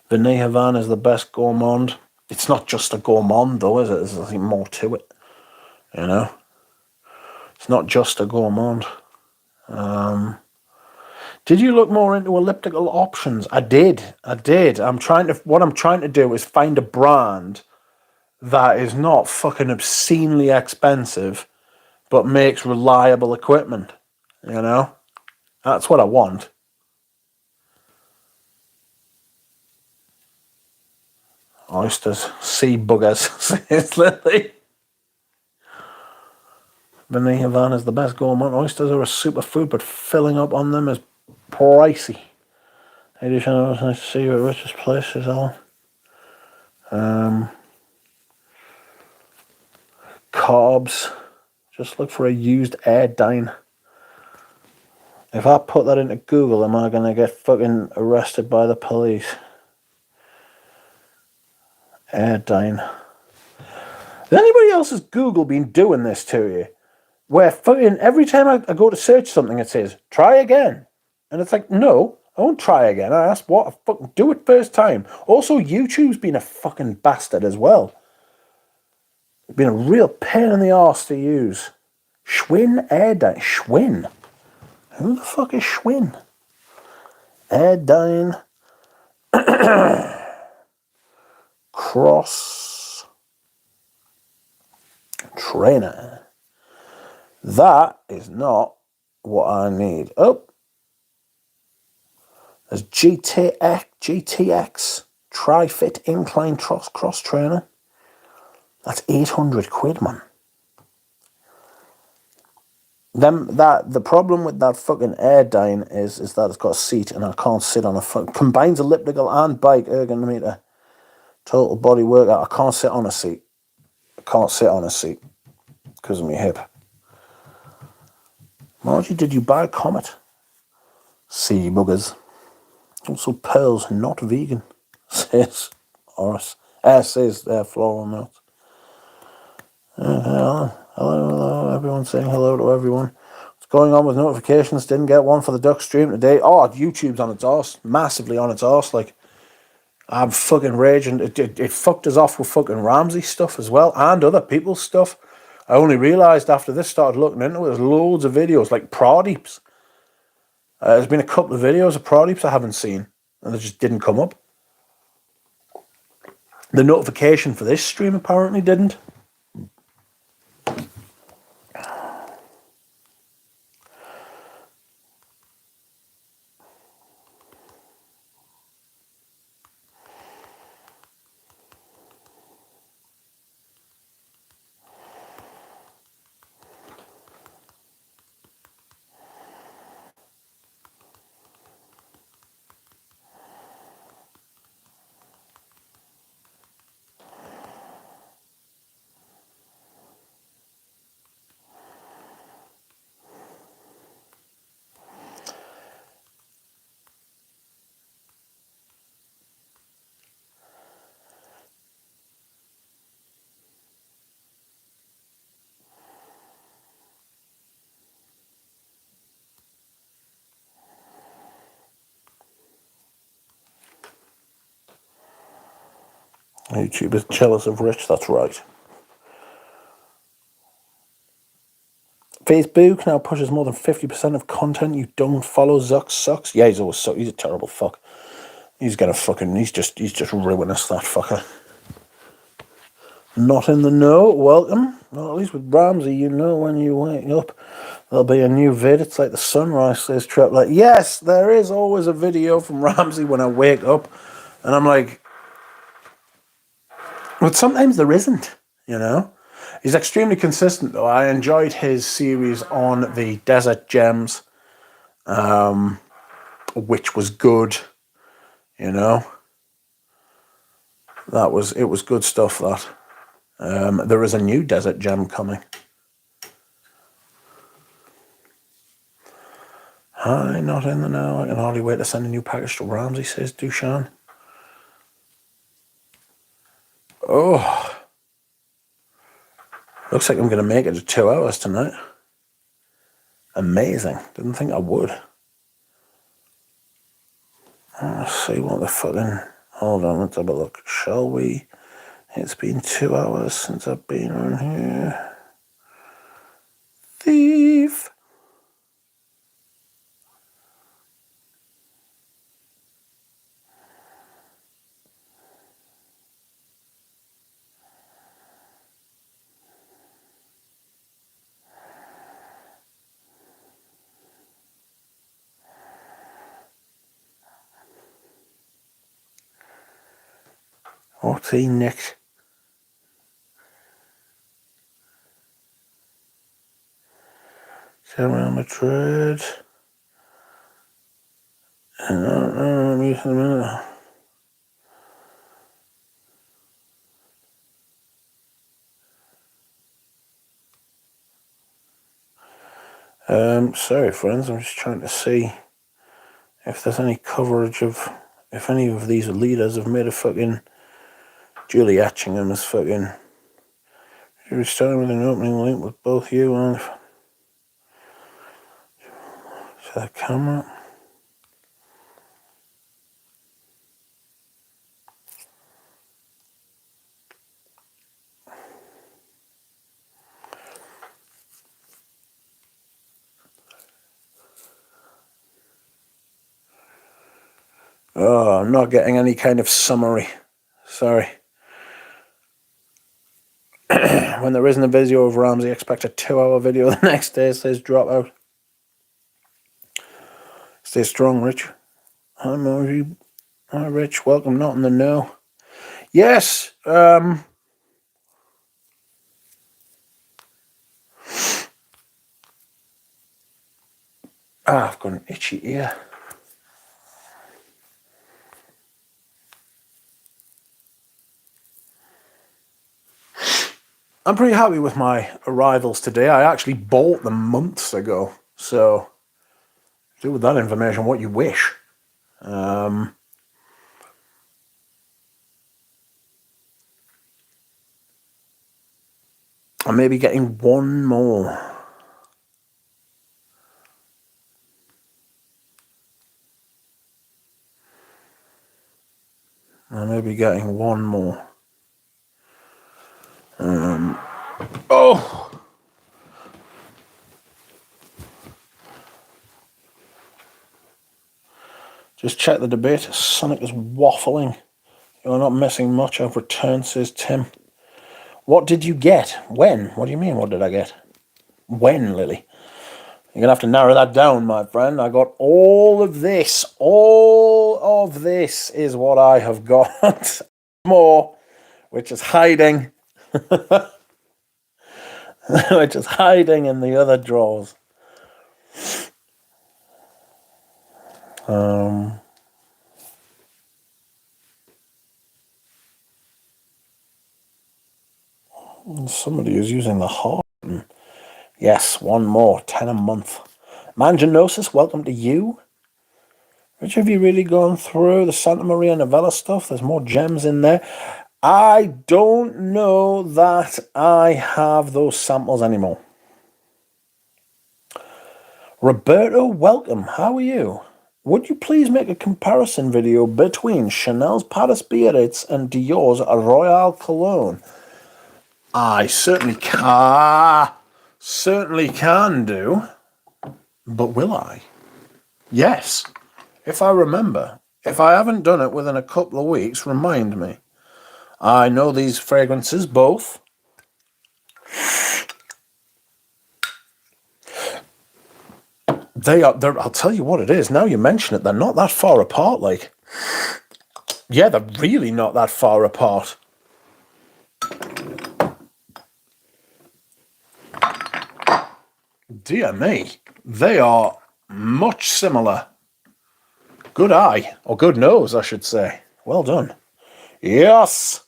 Vanille Havana is the best gourmand. It's not just a gourmand though, is it? There's nothing more to it. You know? It's not just a gourmand. Did you look more into elliptical options? I did. What I'm trying to do is find a brand that is not fucking obscenely expensive, but makes reliable equipment. You know? That's what I want. Oysters, sea buggers, says Lily. Vanilla Havana is the best gourmand. Oysters are a superfood, but filling up on them is pricey. Hey, it's nice to see you at Richard's place, is all. Carbs. Just look for a used Airdyne. If I put that into Google, am I going to get fucking arrested by the police? Airdyne. Has anybody else's Google been doing this to you? Where fucking every time I go to search something, it says, try again. And it's like, no, I won't try again. I asked what, I fucking do it first time. Also, YouTube's been a fucking bastard as well. It's been a real pain in the arse to use. Schwinn Airdyne. Schwinn? Who the fuck is Schwinn? Airdyne. Cross trainer. That is not what I need. Oh, there's GTX Tri-Fit Incline Cross Trainer. That's 800 quid, man. The problem with that fucking Airdyne is that it's got a seat and I can't sit on a combines elliptical and bike ergometer. Total body workout. I can't sit on a seat. Because of my hip. Margie, did you buy a Comet? Sea buggers. Also, pearls not vegan, says Horace. Says Floral Notes. Hello, everyone saying hello to everyone. What's going on with notifications? Didn't get one for the duck stream today. Oh, YouTube's on its arse. Massively on its arse. Like, I'm fucking raging. It fucked us off with fucking Ramsey stuff as well, and other people's stuff. I only realised after this started looking into it, there's loads of videos, like Pradeep's. There's been a couple of videos of Pradeep's I haven't seen, and they just didn't come up. The notification for this stream apparently didn't. YouTube is jealous of Rich, that's right. Facebook now pushes more than 50% of content you don't follow. Zuck sucks. Yeah, he's always sucks. He's a terrible fuck. He's just ruinous, that fucker. Not in the know, welcome. Well, at least with Ramsey, you know when you wake up, there'll be a new vid. It's like the sunrise, says Trap. Like, yes, there is always a video from Ramsey when I wake up. And I'm like, but sometimes there isn't, you know? He's extremely consistent, though. I enjoyed his series on the Desert Gems, which was good, you know? It was good stuff, that. There is a new Desert Gem coming. Hi, not in the know. I can hardly wait to send a new package to Ramsey, says Dushan. Oh. Looks like I'm going to make it to 2 hours tonight. Amazing. Didn't think I would. Let's see what the fucking... Hold on, let's have a look. Shall we? It's been 2 hours since I've been on here. Thief! What's he next? Real Madrid. Sorry friends, I'm just trying to see if there's any coverage of if any of these leaders have made a fucking Julie Etchingham is fucking she was starting with an opening link with both you and to the camera. Oh, I'm not getting any kind of summary. Sorry. When there isn't a video of Ramsey, expect a 2-hour video the next day. Says drop out. Stay strong, Rich. Hi, Margie. Hi, Rich. Welcome, not in the know. Yes. I've got an itchy ear. I'm pretty happy with my arrivals today. I actually bought them months ago. So, do with that information what you wish. I may be getting one more. I may be getting one more. Oh! Just check the debate. Sonic is waffling. You're not missing much. I've returned, says Tim. What did you get? When? What do you mean, what did I get? When, Lily? You're going to have to narrow that down, my friend. I got all of this. All of this is what I have got. More, which is hiding. Which is hiding in the other drawers. Somebody is using the heart. Yes, one more. 10 a month. Manginosis, welcome to you. Which have you really gone through? The Santa Maria novella stuff? There's more gems in there. I don't know that I have those samples anymore. Roberto, welcome. How are you? Would you please make a comparison video between Chanel's Paris Biarritz and Dior's Royal Cologne? I certainly can do, but will I? Yes, if I remember. If I haven't done it within a couple of weeks, remind me. I know these fragrances both. I'll tell you what it is. Now you mention it, they're not that far apart. Like, yeah, they're really not that far apart. Dear me, they are much similar. Good eye, or good nose, I should say. Well done. Yes.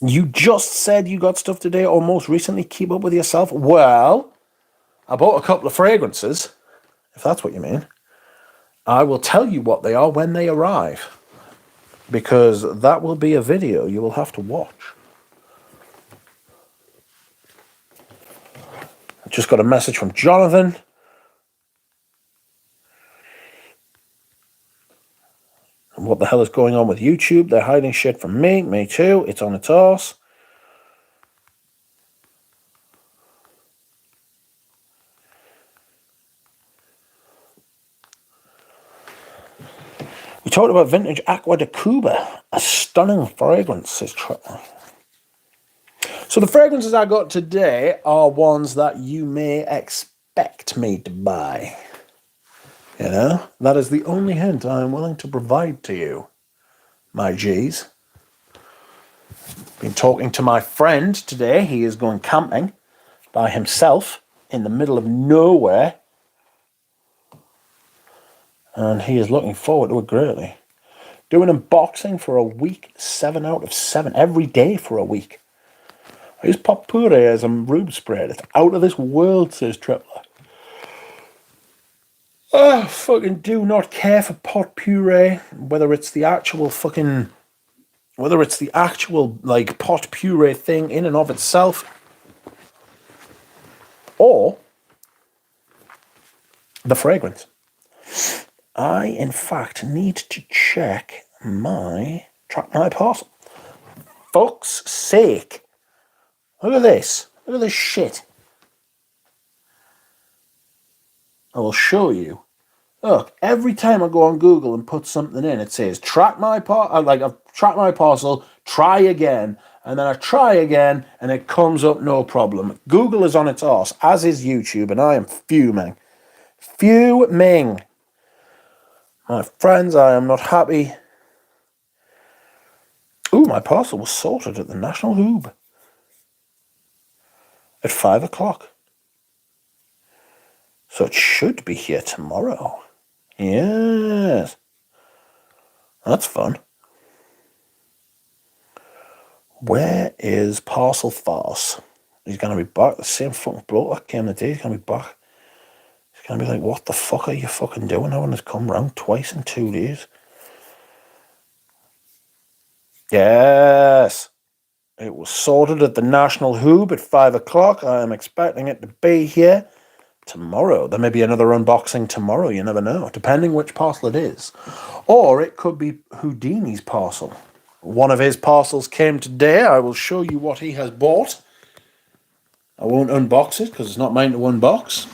You just said you got stuff today or most recently. Keep up with yourself. Well, I bought a couple of fragrances, if that's what you mean. I will tell you what they are when they arrive, because that will be a video you will have to watch. Just got a message from Jonathan. What the hell is going on with YouTube? They're hiding shit from me. Me too. It's on its arse. We talked about vintage Aqua de Cuba. A stunning fragrance, says Tripler. So the fragrances I got today are ones that you may expect me to buy. You know? That is the only hint I am willing to provide to you, my G's. Been talking to my friend today. He is going camping by himself in the middle of nowhere. And he is looking forward to it greatly. Doing unboxing for a week, 7 out of 7, every day for a week. I use pot puree as a room spray. It's out of this world, says Tripler. I fucking do not care for pot puree, whether it's the actual like pot puree thing in and of itself, or the fragrance. I, in fact, need to check my track my parcel. Fuck's sake. Look at this. Look at this shit. I will show you. Look, every time I go on Google and put something in, it says, track my parcel, try again. And then I try again, and it comes up no problem. Google is on its arse, as is YouTube, and I am fuming. Fuming. My friends, I am not happy. Ooh, my parcel was sorted at the National Hoob. At 5 o'clock. So it should be here tomorrow. Yes. That's fun. Where is Parcel Farce? He's going to be back. The same fucking bloke that came today. He's going to be back. He's going to be like, what the fuck are you fucking doing? No one has come round twice in 2 days. Yes. It was sorted at the National Hoob at 5 o'clock. I am expecting it to be here tomorrow. There may be another unboxing tomorrow. You never know, depending which parcel it is. Or it could be Houdini's parcel. One of his parcels came today. I will show you what he has bought. I won't unbox it because it's not mine to unbox.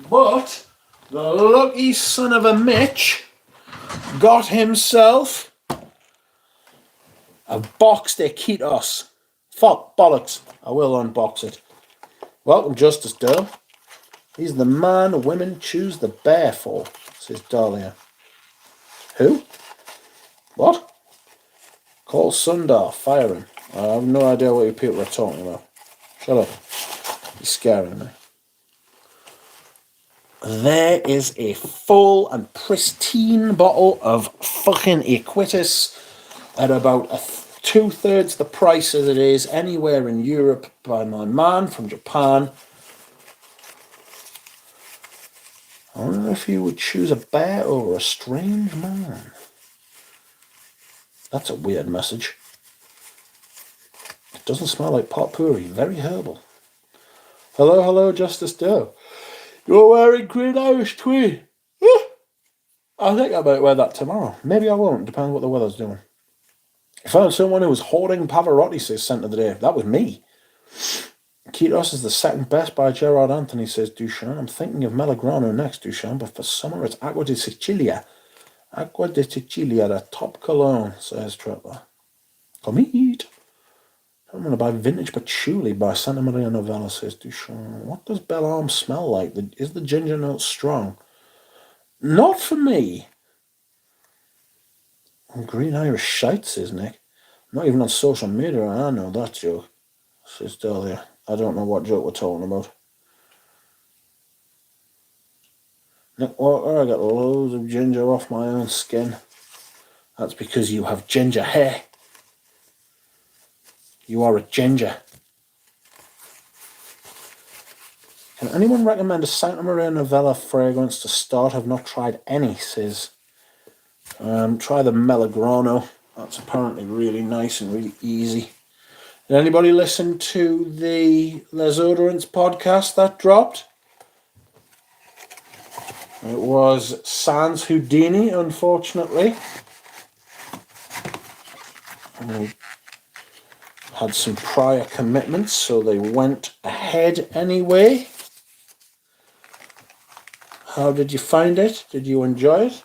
But the lucky son of a Mitch got himself a box de Quitos. Fuck bollocks. I will unbox it. Welcome, Justice Doe. He's the man women choose the bear for, says Dahlia. Who? What? Call Sundar, fire him. I have no idea what you people are talking about. Shut up. You're scaring me. There is a full and pristine bottle of fucking Equitas at about 2/3 the price as it is anywhere in Europe by my man from Japan. I wonder if you would choose a bear over a strange man. That's a weird message. It doesn't smell like potpourri. Very herbal. Hello, hello, Justice Doe. You're wearing green Irish tweed. I think I might wear that tomorrow. Maybe I won't, depending what the weather's doing. I found someone who was hoarding Pavarotti, says Scent of the Day. That was me. Quitos is the second best by Gerard Anthony, says Duchamp. I'm thinking of Melograno next, Duchamp, but for summer it's Agua de Sicilia. Agua de Sicilia, the top cologne, says Tripler. Come eat. I'm going to buy vintage patchouli by Santa Maria Novella, says Duchamp. What does Bellarme smell like? Is the ginger note strong? Not for me. Green Irish shite, says Nick. I'm not even on social media, and I know that joke, says Dahlia. I don't know what joke we're talking about. Nick Walker, I got loads of ginger off my own skin. That's because you have ginger hair. You are a ginger. Can anyone recommend a Santa Maria Novella fragrance to start? I've not tried any, says. Try the Melograno. That's apparently really nice and really easy. Did anybody listen to the Les Odorants podcast that dropped? It was Sans Houdini, unfortunately. They had some prior commitments, so they went ahead anyway. How did you find it? Did you enjoy it?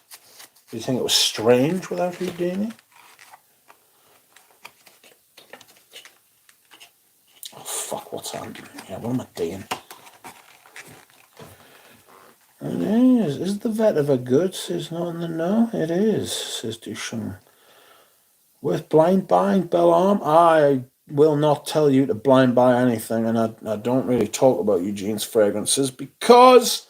Did you think it was strange without Houdini? Oh, fuck, what's happening? Yeah, what am I doing? It is. Is the vetiver good? Says no in the no. It is, says Duchamp. With blind buying Bellarme, I will not tell you to blind buy anything, and I don't really talk about Eugene's fragrances because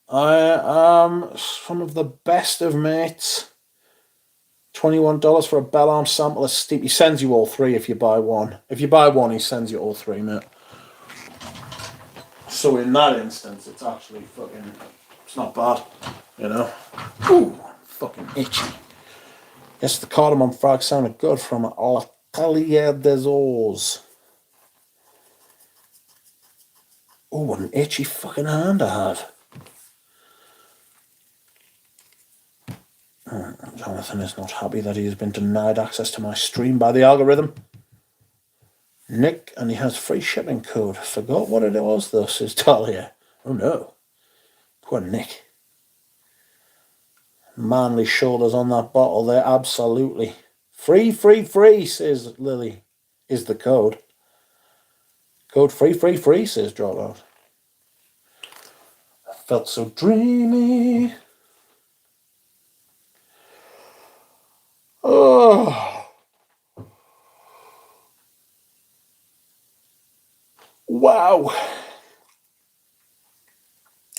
I am some of the best of mates. $21 for a Bellarme sample is steep. He sends you all three if you buy one. If you buy one, he sends you all three, mate. So in that instance, it's actually fucking, it's not bad, you know. Ooh, fucking itchy. Yes, the cardamom frag sounded good from L'Atelier des Eaux. Oh, what an itchy fucking hand I had. Jonathan is not happy that he has been denied access to my stream by the algorithm. Nick, and he has free shipping code. Forgot what it was though, says Talia. Oh no. Poor Nick. Manly shoulders on that bottle there, absolutely. Free, free, free, says Lily, is the code. Code free, free, free, says Dropout. I felt so dreamy. Oh. Wow.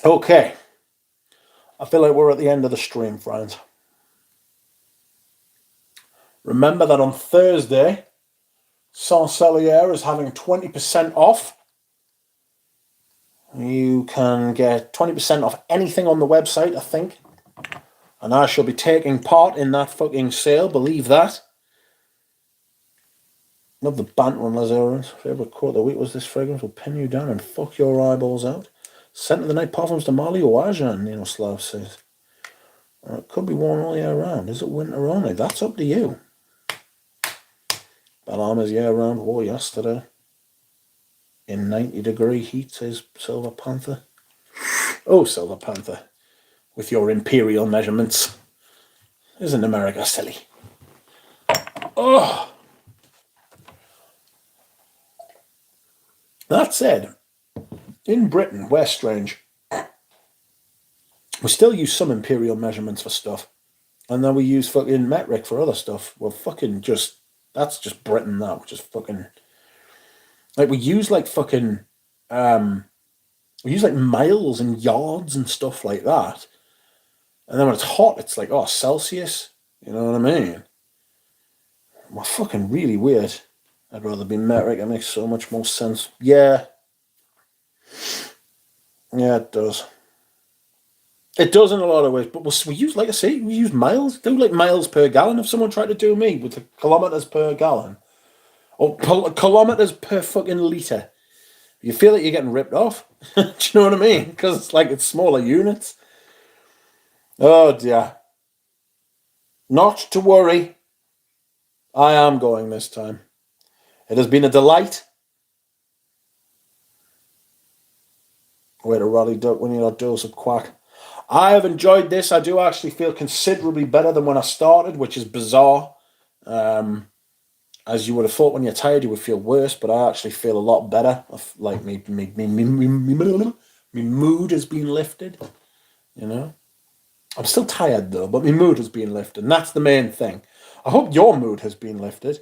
Okay. I feel like we're at the end of the stream, friends. Remember that on Thursday, Saint-Celier is having 20% off. You can get 20% off anything on the website, I think. And I shall be taking part in that fucking sale, believe that. Love the banter on Les Odorants. Favourite quote of the week was this fragrance will pin you down and fuck your eyeballs out. Scent of the night parfums to Mali or Ajan, Nino Slav says. It could be worn all year round. Is it winter only? That's up to you. Bellarme is year round. Wore yesterday. In 90-degree heat, says Silver Panther. Oh, Silver Panther. With your imperial measurements. Isn't America silly? Oh! That said, in Britain, we're strange. We still use some imperial measurements for stuff. And then we use fucking metric for other stuff. Well, fucking just... That's just Britain, that. Which is fucking... Like, we use, like, fucking... we use, like, miles and yards and stuff like that. And then when it's hot, it's like, oh, Celsius. You know what I mean? Well, fucking really weird. I'd rather be metric. It makes so much more sense. Yeah. Yeah, it does. It does in a lot of ways. But we use, like I say, we use miles. Do, like, miles per gallon. If someone tried to do me with the kilometres per gallon. Or kilometres per fucking litre. You feel like you're getting ripped off. Do you know what I mean? Because it's like it's smaller units. Oh dear. Not to worry. I am going this time. It has been a delight. Wait a Roddy Duck, we need our dose of quack. I have enjoyed this. I do actually feel considerably better than when I started, which is bizarre. As you would have thought, when you're tired, you would feel worse, but I actually feel a lot better. Like me mood has been lifted. You know, I'm still tired though, but my mood has been lifted, and that's the main thing. I hope your mood has been lifted.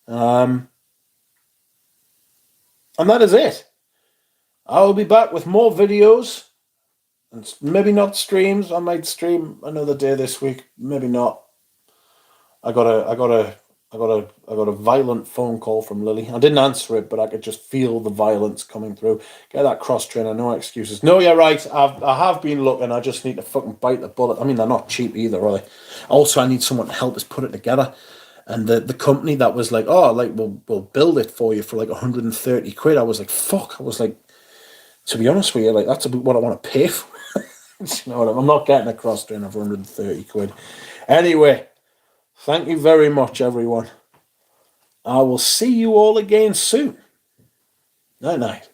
And that is it. I will be back with more videos, and maybe not streams. I might stream another day this week. Maybe not. I got a violent phone call from Lily. I didn't answer it, but I could just feel the violence coming through. Get that cross trainer, no excuses. No, you're right. I have been looking. I just need to fucking bite the bullet. I mean, they're not cheap either, are they? Also, I need someone to help us put it together. And the company that was like, oh, like we'll build it for you for like 130 quid. I was like, fuck. I was like, to be honest with you, like that's about what I want to pay for. You know what I mean? I'm not getting a cross trainer for 130 quid. Anyway, thank you very much, everyone. I will see you all again soon. Night night.